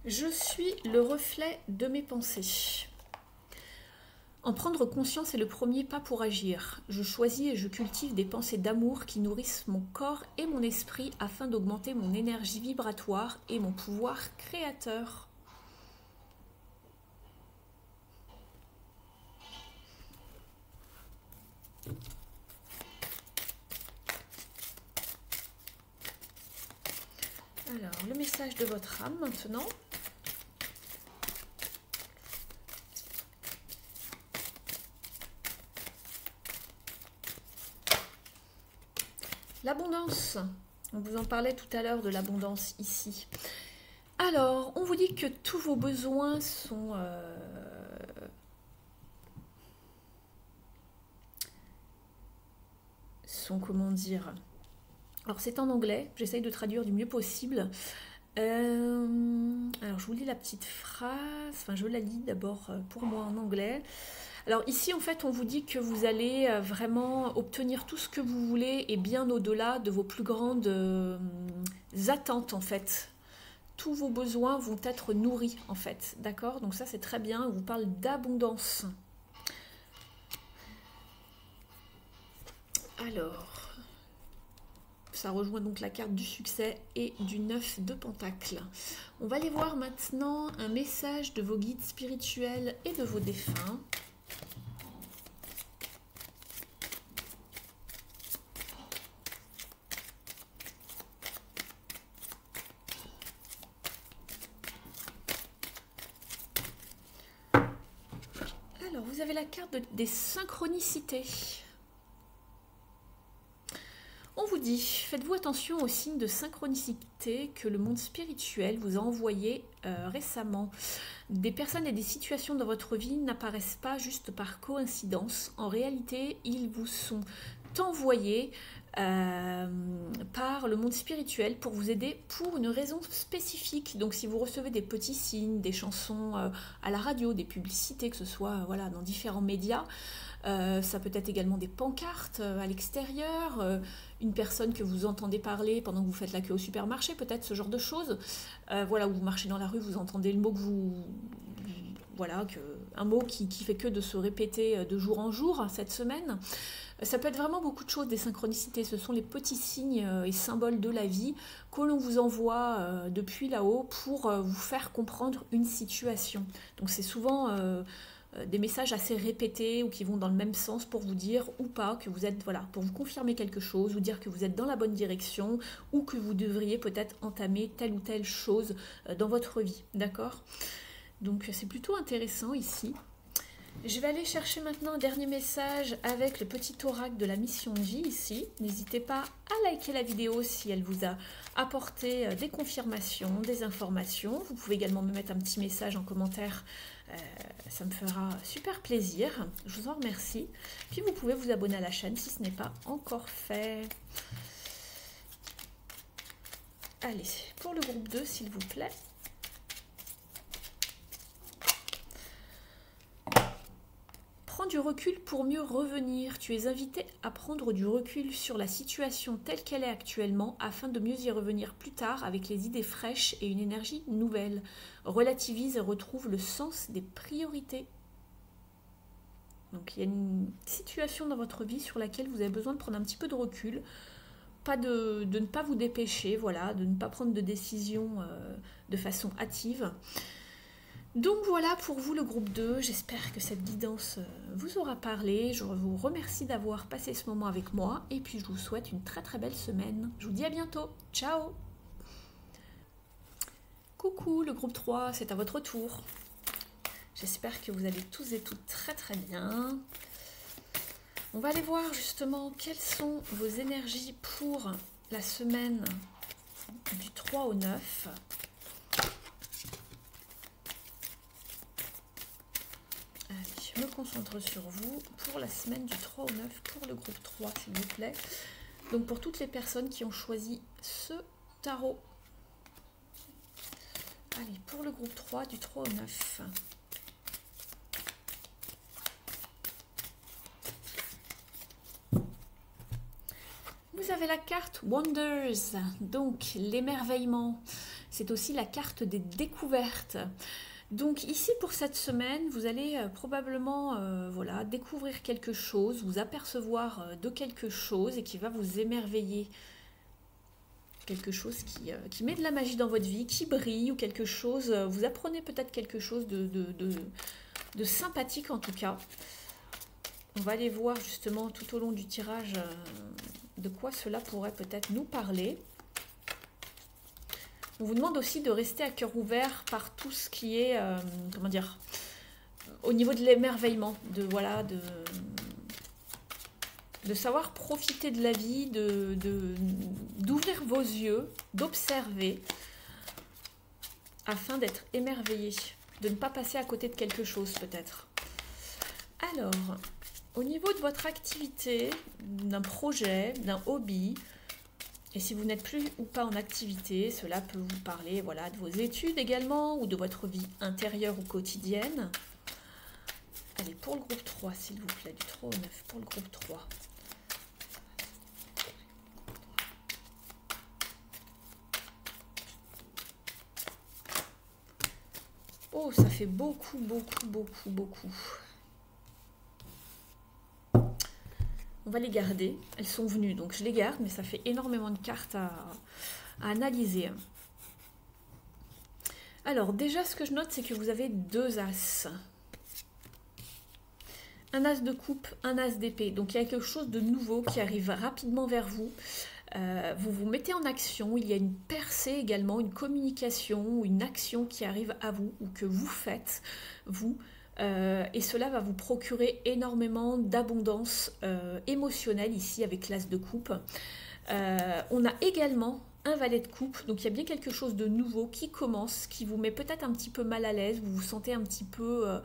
[SPEAKER 1] Je suis le reflet de mes pensées. En prendre conscience est le premier pas pour agir. Je choisis et je cultive des pensées d'amour qui nourrissent mon corps et mon esprit afin d'augmenter mon énergie vibratoire et mon pouvoir créateur. Alors, le message de votre âme maintenant. L'abondance. On vous en parlait tout à l'heure de l'abondance ici. Alors, on vous dit que tous vos besoins sont comment dire. Alors, c'est en anglais. J'essaye de traduire du mieux possible. Alors, je vous lis la petite phrase. Enfin, je la lis d'abord pour moi en anglais. Alors ici, en fait, on vous dit que vous allez vraiment obtenir tout ce que vous voulez et bien au-delà de vos plus grandes attentes, en fait. Tous vos besoins vont être nourris, en fait. D'accord? Donc ça, c'est très bien. On vous parle d'abondance. Alors, ça rejoint donc la carte du succès et du 9 de Pentacles. On va aller voir maintenant un message de vos guides spirituels et de vos défunts. Alors, vous avez la carte des synchronicités. On vous dit, faites-vous attention aux signes de synchronicité que le monde spirituel vous a envoyés récemment. Des personnes et des situations dans votre vie n'apparaissent pas juste par coïncidence. En réalité, ils vous sont envoyés par le monde spirituel pour vous aider pour une raison spécifique. Donc si vous recevez des petits signes, des chansons à la radio, des publicités, que ce soit voilà, dans différents médias, ça peut être également des pancartes à l'extérieur, une personne que vous entendez parler pendant que vous faites la queue au supermarché, peut-être ce genre de choses. Voilà, où vous marchez dans la rue, vous entendez le mot que vous... Voilà, un mot qui fait que de se répéter de jour en jour cette semaine. Ça peut être vraiment beaucoup de choses, des synchronicités. Ce sont les petits signes et symboles de la vie que l'on vous envoie depuis là-haut pour vous faire comprendre une situation. Donc c'est souvent des messages assez répétés ou qui vont dans le même sens pour vous dire ou pas que vous êtes, voilà, pour vous confirmer quelque chose, vous dire que vous êtes dans la bonne direction ou que vous devriez peut-être entamer telle ou telle chose dans votre vie, d'accord ? Donc c'est plutôt intéressant ici. Je vais aller chercher maintenant un dernier message avec le petit oracle de la mission de vie ici. N'hésitez pas à liker la vidéo si elle vous a apporté des confirmations, des informations. Vous pouvez également me mettre un petit message en commentaire. Ça me fera super plaisir. Je vous en remercie. Puis vous pouvez vous abonner à la chaîne si ce n'est pas encore fait. Allez, pour le groupe 2, s'il vous plaît. Prends du recul pour mieux revenir. Tu es invité à prendre du recul sur la situation telle qu'elle est actuellement afin de mieux y revenir plus tard avec les idées fraîches et une énergie nouvelle. Relativise et retrouve le sens des priorités. Donc il y a une situation dans votre vie sur laquelle vous avez besoin de prendre un petit peu de recul, de ne pas vous dépêcher, voilà, de ne pas prendre de décision de façon hâtive. Donc voilà pour vous le groupe 2, j'espère que cette guidance vous aura parlé, je vous remercie d'avoir passé ce moment avec moi et puis je vous souhaite une très très belle semaine. Je vous dis à bientôt, ciao. Coucou le groupe 3, c'est à votre tour. J'espère que vous allez tous et toutes très très bien. On va aller voir justement quelles sont vos énergies pour la semaine du 3 au 9. Allez, je me concentre sur vous pour la semaine du 3 au 9 pour le groupe 3, s'il vous plaît. Donc pour toutes les personnes qui ont choisi ce tarot. Allez, pour le groupe 3, du 3 au 9. Vous avez la carte Wonders, donc l'émerveillement. C'est aussi la carte des découvertes. Donc ici pour cette semaine, vous allez probablement voilà, découvrir quelque chose, vous apercevoir de quelque chose et qui va vous émerveiller. Quelque chose qui met de la magie dans votre vie, qui brille ou quelque chose, vous apprenez peut-être quelque chose de sympathique en tout cas. On va aller voir justement tout au long du tirage de quoi cela pourrait peut-être nous parler. On vous demande aussi de rester à cœur ouvert par tout ce qui est, comment dire, au niveau de l'émerveillement, voilà, de savoir profiter de la vie, d'ouvrir vos yeux, d'observer, afin d'être émerveillé, de ne pas passer à côté de quelque chose peut-être. Alors, au niveau de votre activité, d'un projet, d'un hobby, et si vous n'êtes plus ou pas en activité, cela peut vous parler voilà, de vos études également, ou de votre vie intérieure ou quotidienne. Allez, pour le groupe 3, s'il vous plaît, du 3 au 9, pour le groupe 3. Oh, ça fait beaucoup, beaucoup, beaucoup, beaucoup. On va les garder. Elles sont venues, donc je les garde, mais ça fait énormément de cartes à analyser. Alors, déjà, ce que je note, c'est que vous avez 2 as. Un as de coupe, un as d'épée. Donc, il y a quelque chose de nouveau qui arrive rapidement vers vous. Vous vous mettez en action. Il y a une percée également, une communication ou une action qui arrive à vous ou que vous faites, vous. Et cela va vous procurer énormément d'abondance émotionnelle ici avec l'as de coupe. On a également un valet de coupe, donc il y a bien quelque chose de nouveau qui commence, qui vous met peut-être un petit peu mal à l'aise, vous vous sentez un petit peu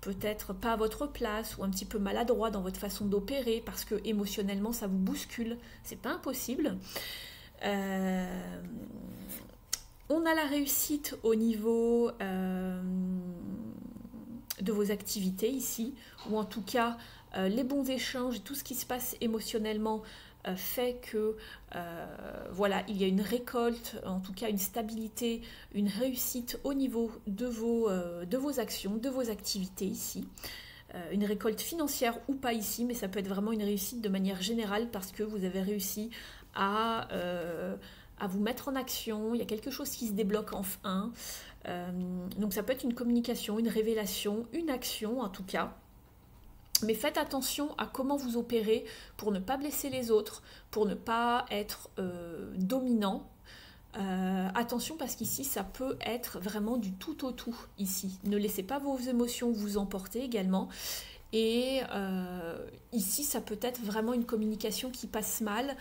[SPEAKER 1] peut-être pas à votre place ou un petit peu maladroit dans votre façon d'opérer parce que émotionnellement ça vous bouscule, c'est pas impossible. On a la réussite au niveau de vos activités ici, ou en tout cas les bons échanges, tout ce qui se passe émotionnellement fait que voilà, il y a une récolte, en tout cas une stabilité, une réussite au niveau de vos actions, de vos activités ici. Une récolte financière ou pas ici, mais ça peut être vraiment une réussite de manière générale parce que vous avez réussi à vous mettre en action, il y a quelque chose qui se débloque enfin. Donc ça peut être une communication, une révélation, une action en tout cas. Mais faites attention à comment vous opérez pour ne pas blesser les autres, pour ne pas être dominant. Attention parce qu'ici ça peut être vraiment du tout au tout ici. Ne laissez pas vos émotions vous emporter également. Et ici ça peut être vraiment une communication qui passe mal.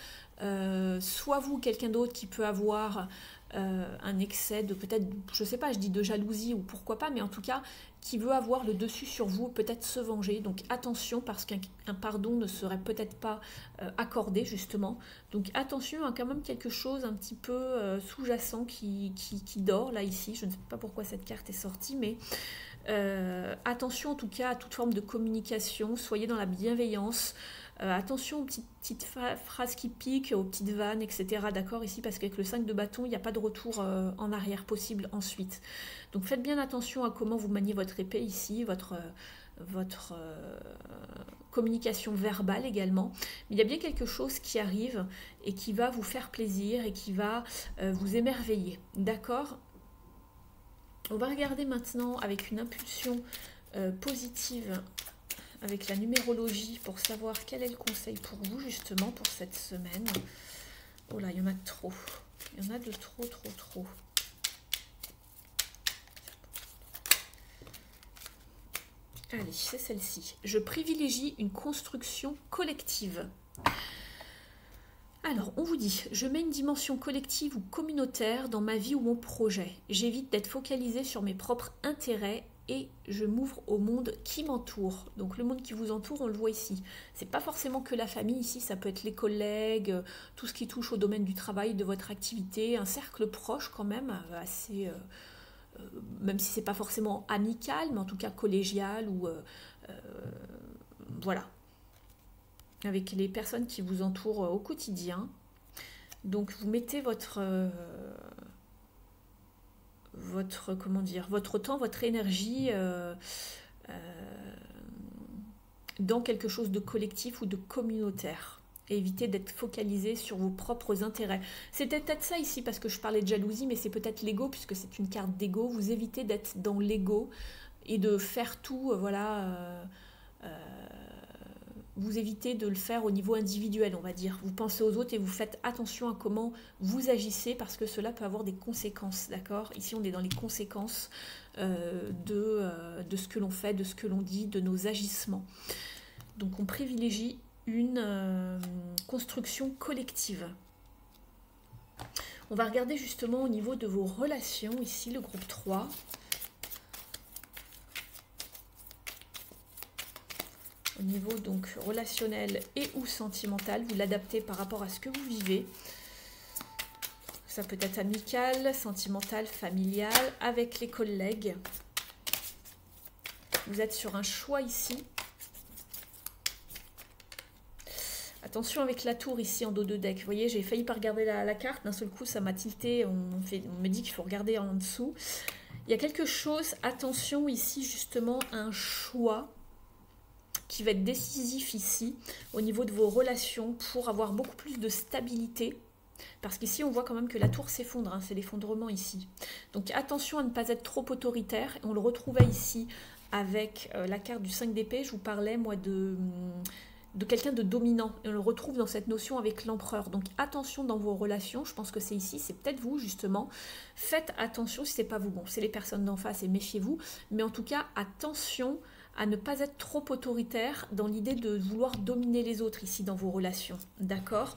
[SPEAKER 1] Soit vous, quelqu'un d'autre qui peut avoir un excès de peut-être, je sais pas, je dis de jalousie ou pourquoi pas, mais en tout cas qui veut avoir le dessus sur vous, peut-être se venger. Donc attention parce qu'un pardon ne serait peut-être pas accordé justement. Donc attention à quand même quelque chose un petit peu sous-jacent qui dort là ici. Je ne sais pas pourquoi cette carte est sortie, mais attention en tout cas à toute forme de communication. Soyez dans la bienveillance. Attention aux petites phrases qui piquent, aux petites vannes, etc. D'accord ici, parce qu'avec le 5 de bâton, il n'y a pas de retour en arrière possible ensuite. Donc faites bien attention à comment vous maniez votre épée ici, votre communication verbale également. Mais il y a bien quelque chose qui arrive et qui va vous faire plaisir et qui va vous émerveiller. D'accord? On va regarder maintenant avec une impulsion positive avec la numérologie pour savoir quel est le conseil pour vous justement pour cette semaine. Oh là, il y en a trop. Il y en a de trop. Allez, c'est celle-ci. Je privilégie une construction collective. Alors, on vous dit, je mets une dimension collective ou communautaire dans ma vie ou mon projet. J'évite d'être focalisée sur mes propres intérêts et je m'ouvre au monde qui m'entoure. Donc le monde qui vous entoure, on le voit ici. C'est pas forcément que la famille ici, ça peut être les collègues, tout ce qui touche au domaine du travail, de votre activité, un cercle proche quand même, assez, même si c'est pas forcément amical, mais en tout cas collégial ou voilà, avec les personnes qui vous entourent au quotidien. Donc vous mettez votre comment dire, votre temps, votre énergie dans quelque chose de collectif ou de communautaire. Et évitez d'être focalisé sur vos propres intérêts. C'était peut-être ça ici parce que je parlais de jalousie, mais c'est peut-être l'ego puisque c'est une carte d'ego. Vous évitez d'être dans l'ego et de faire tout, vous évitez de le faire au niveau individuel, on va dire. Vous pensez aux autres et vous faites attention à comment vous agissez parce que cela peut avoir des conséquences, d'accord? Ici, on est dans les conséquences de ce que l'on fait, de ce que l'on dit, de nos agissements. Donc, on privilégie une construction collective. On va regarder justement au niveau de vos relations, ici, le groupe 3. Au niveau donc relationnel et ou sentimental, vous l'adaptez par rapport à ce que vous vivez. Ça peut être amical, sentimental, familial, avec les collègues. Vous êtes sur un choix ici. Attention avec la tour ici en dos de deck. Vous voyez, j'ai failli pas regarder la carte. D'un seul coup, ça m'a tilté. On me dit qu'il faut regarder en dessous. Il y a quelque chose, attention ici justement, un choix qui va être décisif ici au niveau de vos relations pour avoir beaucoup plus de stabilité parce qu'ici on voit quand même que la tour s'effondre, hein, c'est l'effondrement ici. Donc attention à ne pas être trop autoritaire. On le retrouvait ici avec la carte du 5 d'épée. Je vous parlais moi de quelqu'un de dominant et on le retrouve dans cette notion avec l'empereur. Donc attention dans vos relations, je pense que c'est ici, c'est peut-être vous justement. Faites attention si c'est pas vous, bon c'est les personnes d'en face et méfiez-vous, mais en tout cas attention à ne pas être trop autoritaire dans l'idée de vouloir dominer les autres ici dans vos relations, d'accord?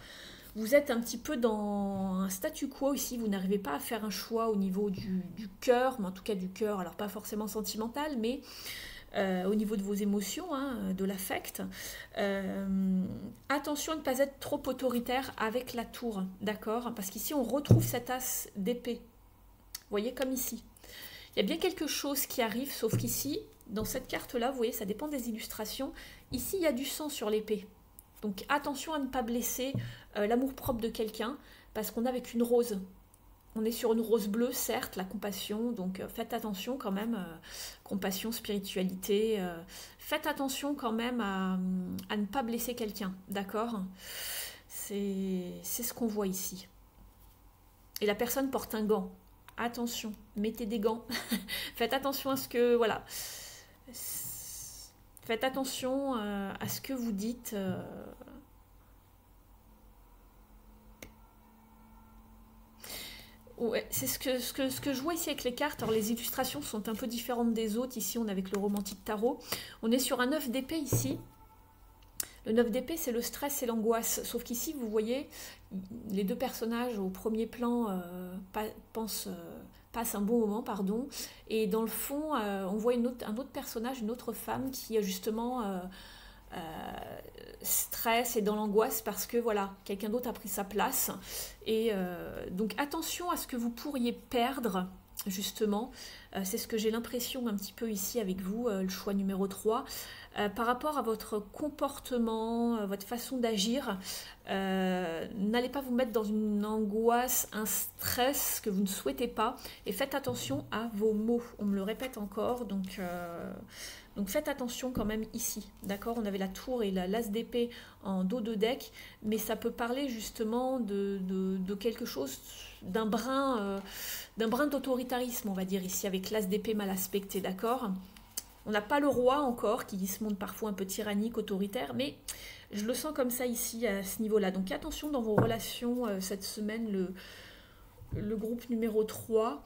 [SPEAKER 1] Vous êtes un petit peu dans un statu quo ici, vous n'arrivez pas à faire un choix au niveau du cœur, mais en tout cas du cœur, alors pas forcément sentimental, mais au niveau de vos émotions, hein, de l'affect. Attention à ne pas être trop autoritaire avec la tour, d'accord? Parce qu'ici on retrouve cet as d'épée, vous voyez comme ici. Il y a bien quelque chose qui arrive, sauf qu'ici, dans cette carte-là, vous voyez, ça dépend des illustrations. Ici, il y a du sang sur l'épée. Donc, attention à ne pas blesser l'amour-propre de quelqu'un, parce qu'on est avec une rose. On est sur une rose bleue, certes, la compassion. Donc, faites attention quand même. Compassion, spiritualité. Faites attention quand même à ne pas blesser quelqu'un, d'accord? C'est ce qu'on voit ici. Et la personne porte un gant. Attention, mettez des gants. Faites attention à ce que... Voilà. Faites attention à ce que vous dites. Ouais, c'est ce que je vois ici avec les cartes. Alors les illustrations sont un peu différentes des autres. Ici, on est avec le romantique tarot. On est sur un 9 d'épée ici. Le 9 d'épée, c'est le stress et l'angoisse. Sauf qu'ici, vous voyez, les deux personnages au premier plan passent un bon moment, pardon. Et dans le fond, on voit un autre personnage, une autre femme qui justement stresse et dans l'angoisse parce que voilà, quelqu'un d'autre a pris sa place. Et donc attention à ce que vous pourriez perdre. Justement, c'est ce que j'ai l'impression un petit peu ici avec vous, le choix numéro 3. Par rapport à votre comportement, votre façon d'agir, n'allez pas vous mettre dans une angoisse, un stress que vous ne souhaitez pas et faites attention à vos mots. On me le répète encore, donc faites attention quand même ici, d'accord? On avait la tour et l'as d'épée en dos de deck, mais ça peut parler justement de quelque chose, d'un brin d'autoritarisme, on va dire ici, avec l'as d'épée mal aspecté, d'accord? On n'a pas le roi encore, qui se montre parfois un peu tyrannique, autoritaire, mais je le sens comme ça ici, à ce niveau-là. Donc attention dans vos relations cette semaine, le groupe numéro 3.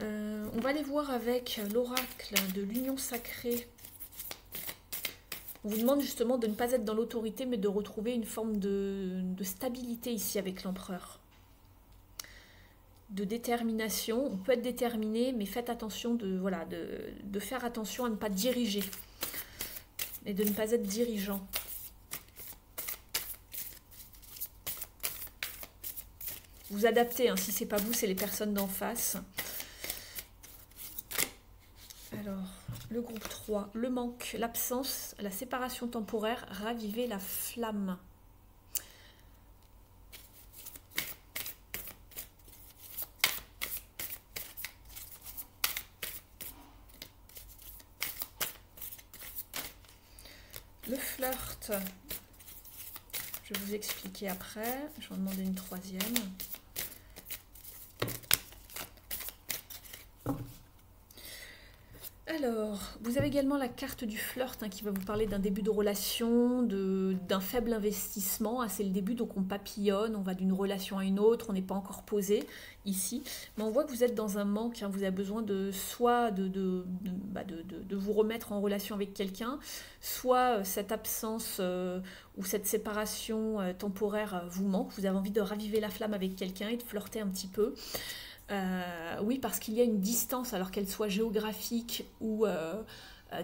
[SPEAKER 1] On va aller voir avec l'oracle de l'union sacrée. On vous demande justement de ne pas être dans l'autorité, mais de retrouver une forme de stabilité ici avec l'empereur. De détermination. On peut être déterminé, mais faites attention de faire attention à ne pas diriger. Et de ne pas être dirigeant. Vous adaptez, hein, si c'est pas vous, c'est les personnes d'en face. Alors, le groupe 3, le manque, l'absence, la séparation temporaire, raviver la flamme. Le flirt, je vais vous expliquer après, je vais en demander une troisième. Alors, vous avez également la carte du flirt qui va vous parler d'un début de relation, d'un faible investissement. C'est le début, donc on papillonne, on va d'une relation à une autre, on n'est pas encore posé ici. Mais on voit que vous êtes dans un manque, vous avez besoin soit de vous remettre en relation avec quelqu'un, soit cette absence ou cette séparation temporaire vous manque, vous avez envie de raviver la flamme avec quelqu'un et de flirter un petit peu. Oui, parce qu'il y a une distance, alors qu'elle soit géographique ou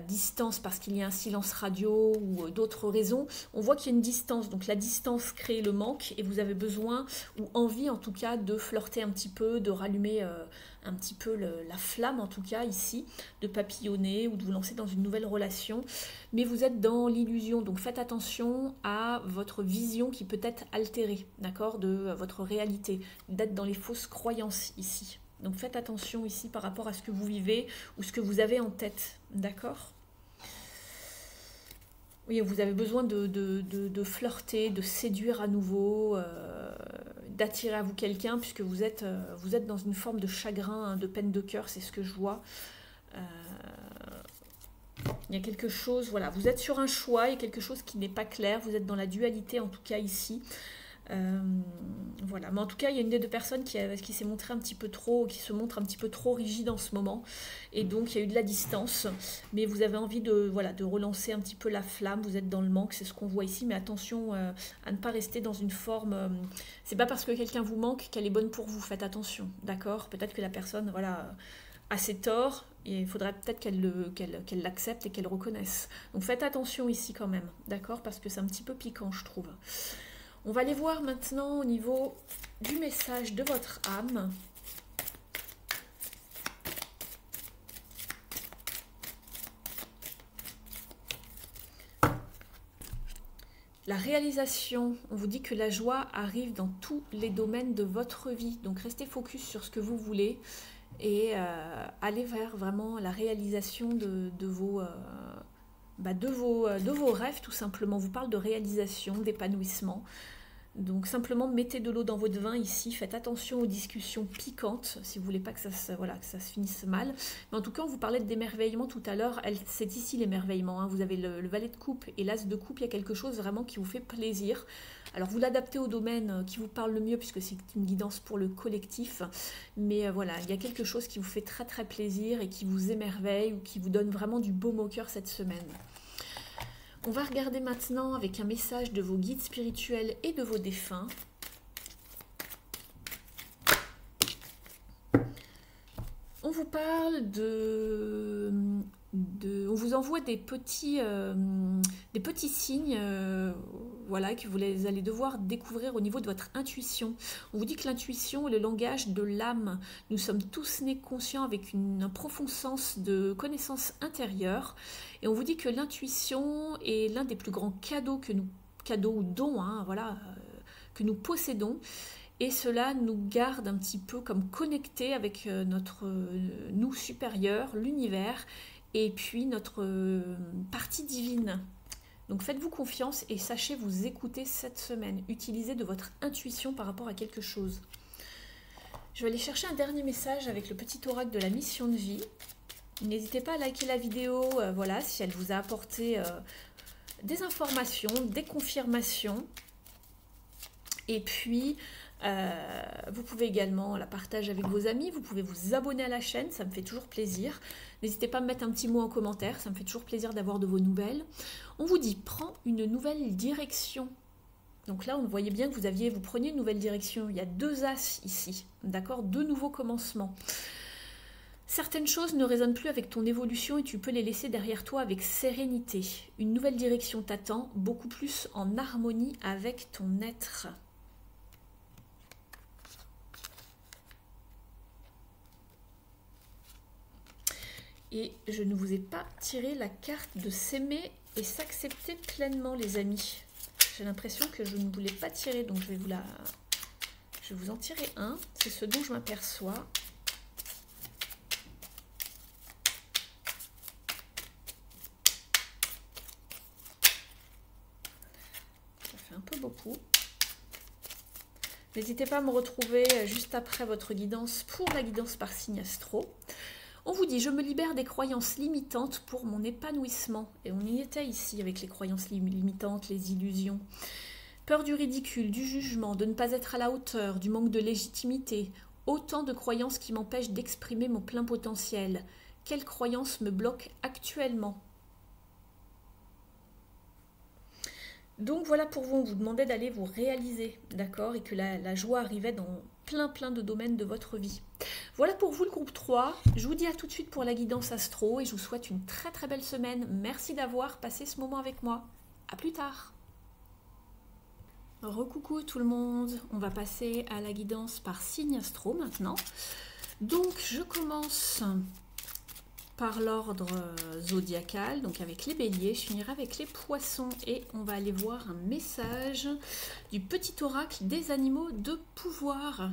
[SPEAKER 1] distance parce qu'il y a un silence radio ou d'autres raisons, on voit qu'il y a une distance. Donc la distance crée le manque et vous avez besoin, ou envie en tout cas, de flirter un petit peu, de rallumer un petit peu la flamme en tout cas ici, de papillonner ou de vous lancer dans une nouvelle relation. Mais vous êtes dans l'illusion, donc faites attention à votre vision qui peut être altérée, d'accord, de votre réalité, d'être dans les fausses croyances ici. Donc faites attention ici par rapport à ce que vous vivez ou ce que vous avez en tête, d'accord? Oui, vous avez besoin de flirter, de séduire à nouveau, d'attirer à vous quelqu'un, puisque vous êtes dans une forme de chagrin, de peine de cœur, c'est ce que je vois. Il y a quelque chose, voilà, vous êtes sur un choix, il y a quelque chose qui n'est pas clair, vous êtes dans la dualité en tout cas ici. Voilà, mais en tout cas il y a une des deux personnes qui s'est montrée un petit peu trop, qui se montre un petit peu trop rigide en ce moment, et donc il y a eu de la distance, mais vous avez envie de relancer un petit peu la flamme, vous êtes dans le manque, c'est ce qu'on voit ici, mais attention à ne pas rester dans une forme, c'est pas parce que quelqu'un vous manque qu'elle est bonne pour vous, faites attention, d'accord? Peut-être que la personne, voilà, a ses torts, et il faudrait peut-être qu'elle l'accepte et qu'elle reconnaisse. Donc faites attention ici quand même, d'accord? Parce que c'est un petit peu piquant, je trouve. On va aller voir maintenant au niveau du message de votre âme. La réalisation, on vous dit que la joie arrive dans tous les domaines de votre vie. Donc restez focus sur ce que vous voulez et allez vers vraiment la réalisation de vos rêves tout simplement. On vous parle de réalisation, d'épanouissement. Donc simplement mettez de l'eau dans votre vin ici, faites attention aux discussions piquantes si vous voulez pas que ça se finisse mal. Mais en tout cas, on vous parlait d'émerveillement tout à l'heure, c'est ici l'émerveillement. Vous avez le valet de coupe et l'as de coupe, il y a quelque chose vraiment qui vous fait plaisir. Alors vous l'adaptez au domaine qui vous parle le mieux puisque c'est une guidance pour le collectif. Mais voilà, il y a quelque chose qui vous fait très très plaisir et qui vous émerveille ou qui vous donne vraiment du baume au cœur cette semaine. On va regarder maintenant avec un message de vos guides spirituels et de vos défunts. On vous parle on vous envoie des petits signes voilà, que vous allez devoir découvrir au niveau de votre intuition. On vous dit que l'intuition est le langage de l'âme. Nous sommes tous nés conscients avec un profond sens de connaissance intérieure. Et on vous dit que l'intuition est l'un des plus grands cadeaux ou dons, hein, voilà, que nous possédons. Et cela nous garde un petit peu comme connectés avec notre nous supérieur, l'univers, et puis notre partie divine. Donc faites-vous confiance et sachez vous écouter cette semaine. Utilisez de votre intuition par rapport à quelque chose. Je vais aller chercher un dernier message avec le petit oracle de la mission de vie. N'hésitez pas à liker la vidéo, voilà, si elle vous a apporté des informations, des confirmations. Et puis, vous pouvez également la partager avec vos amis, vous pouvez vous abonner à la chaîne, ça me fait toujours plaisir. N'hésitez pas à me mettre un petit mot en commentaire, ça me fait toujours plaisir d'avoir de vos nouvelles. On vous dit, prends une nouvelle direction. Donc là, on voyait bien que vous preniez une nouvelle direction. Il y a 2 as ici, d'accord, 2 nouveaux commencements. Certaines choses ne résonnent plus avec ton évolution et tu peux les laisser derrière toi avec sérénité. Une nouvelle direction t'attend, beaucoup plus en harmonie avec ton être. Et je ne vous ai pas tiré la carte de s'aimer et s'accepter pleinement, les amis. J'ai l'impression que je ne vous l'ai pas tiré, donc je vais vous en tirer un. C'est ce dont je m'aperçois. Ça fait un peu beaucoup. N'hésitez pas à me retrouver juste après votre guidance pour la guidance par signe astro. On vous dit, je me libère des croyances limitantes pour mon épanouissement. Et on y était ici avec les croyances limitantes, les illusions. Peur du ridicule, du jugement, de ne pas être à la hauteur, du manque de légitimité. Autant de croyances qui m'empêchent d'exprimer mon plein potentiel. Quelles croyances me bloquent actuellement? Donc voilà pour vous, on vous demandait d'aller vous réaliser, d'accord? Et que la joie arrivait dans plein de domaines de votre vie. Voilà pour vous le groupe 3. Je vous dis à tout de suite pour la guidance astro et je vous souhaite une très belle semaine. Merci d'avoir passé ce moment avec moi. À plus tard. Recoucou tout le monde. On va passer à la guidance par signe astro maintenant. Donc je commence par l'ordre zodiacal, donc avec les béliers, je finirai avec les poissons et on va aller voir un message du petit oracle des animaux de pouvoir.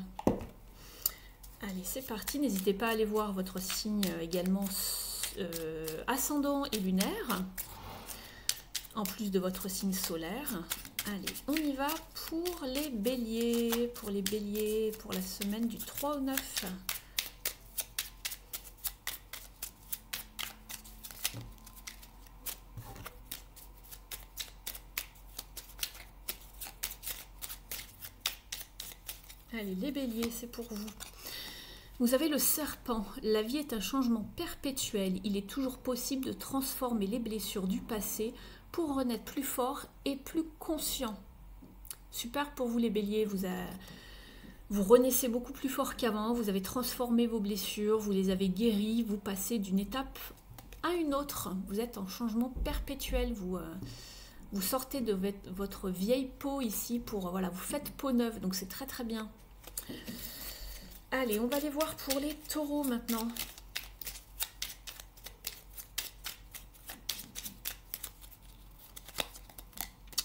[SPEAKER 1] Allez, c'est parti, n'hésitez pas à aller voir votre signe également ascendant et lunaire, en plus de votre signe solaire. Allez, on y va pour les béliers, pour la semaine du 3 au 9. Allez, les béliers, c'est pour vous. Vous avez le serpent. La vie est un changement perpétuel. Il est toujours possible de transformer les blessures du passé pour renaître plus fort et plus conscient. Super pour vous les béliers. Vous renaissez beaucoup plus fort qu'avant. Vous avez transformé vos blessures. Vous les avez guéries. Vous passez d'une étape à une autre. Vous êtes en changement perpétuel. Vous sortez de votre vieille peau ici pour... Voilà, vous faites peau neuve. Donc c'est très bien. Allez, on va aller voir pour les taureaux maintenant.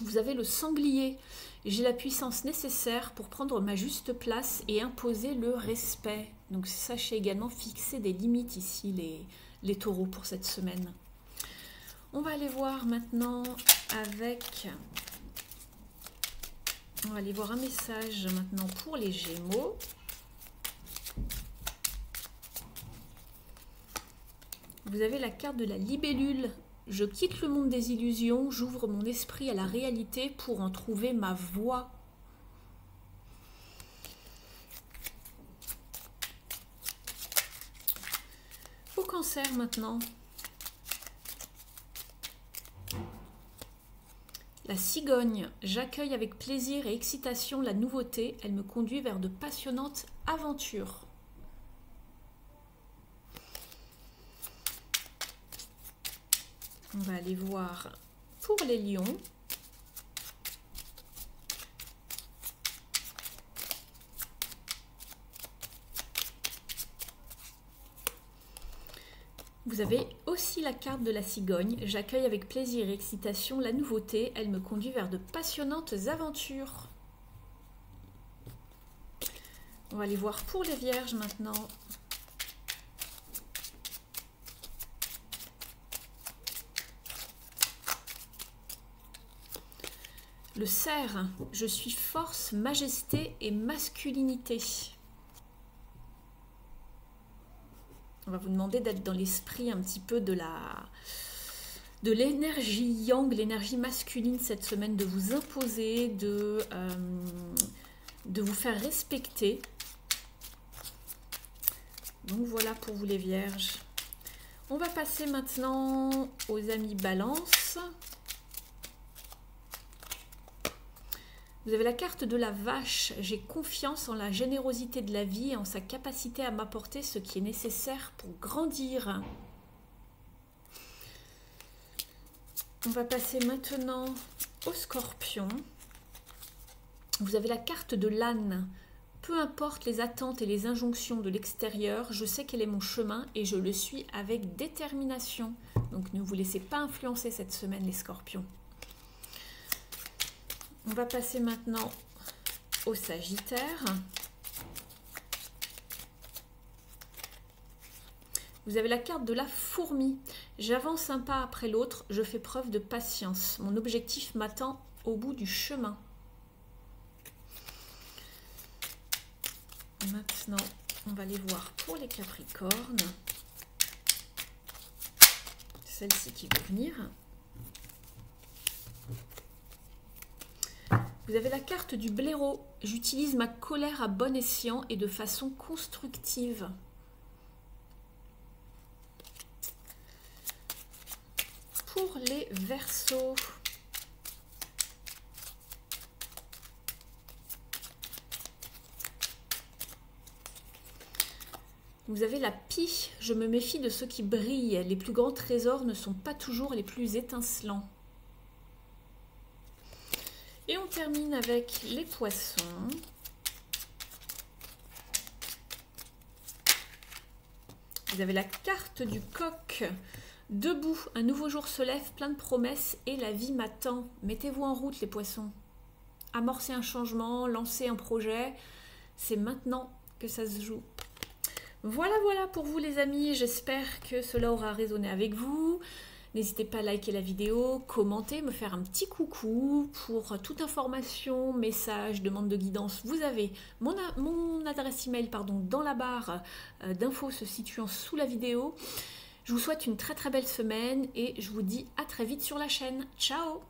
[SPEAKER 1] Vous avez le sanglier. J'ai la puissance nécessaire pour prendre ma juste place et imposer le respect. Donc sachez également fixer des limites ici, les taureaux, pour cette semaine. On va aller voir maintenant avec... On va aller voir un message maintenant pour les Gémeaux. Vous avez la carte de la libellule. Je quitte le monde des illusions, j'ouvre mon esprit à la réalité pour en trouver ma voie. Au Cancer maintenant. La cigogne, j'accueille avec plaisir et excitation la nouveauté, elle me conduit vers de passionnantes aventures. On va aller voir pour les lions. Vous avez aussi la carte de la cigogne. J'accueille avec plaisir et excitation la nouveauté. Elle me conduit vers de passionnantes aventures. On va aller voir pour les vierges maintenant. Le cerf, je suis force, majesté et masculinité. On va vous demander d'être dans l'esprit un petit peu de l'énergie yang, l'énergie masculine cette semaine, de vous imposer, de vous faire respecter. Donc voilà pour vous les vierges. On va passer maintenant aux amis balance. Vous avez la carte de la vache. J'ai confiance en la générosité de la vie et en sa capacité à m'apporter ce qui est nécessaire pour grandir. On va passer maintenant au scorpion. Vous avez la carte de l'âne. Peu importe les attentes et les injonctions de l'extérieur, je sais quel est mon chemin et je le suis avec détermination. Donc ne vous laissez pas influencer cette semaine les scorpions. On va passer maintenant au Sagittaire. Vous avez la carte de la fourmi. J'avance un pas après l'autre, je fais preuve de patience. Mon objectif m'attend au bout du chemin. Maintenant, on va aller voir pour les Capricornes. Celle-ci qui va venir. Vous avez la carte du blaireau. J'utilise ma colère à bon escient et de façon constructive. Pour les Verseaux, vous avez la pie. Je me méfie de ceux qui brillent. Les plus grands trésors ne sont pas toujours les plus étincelants. Et on termine avec les poissons. Vous avez la carte du coq. Debout, un nouveau jour se lève, plein de promesses et la vie m'attend. Mettez-vous en route les poissons. Amorcez un changement, lancez un projet. C'est maintenant que ça se joue. Voilà pour vous les amis. J'espère que cela aura résonné avec vous. N'hésitez pas à liker la vidéo, commenter, me faire un petit coucou. Pour toute information, message, demande de guidance, vous avez mon adresse email dans la barre d'infos se situant sous la vidéo. Je vous souhaite une très belle semaine et je vous dis à très vite sur la chaîne. Ciao!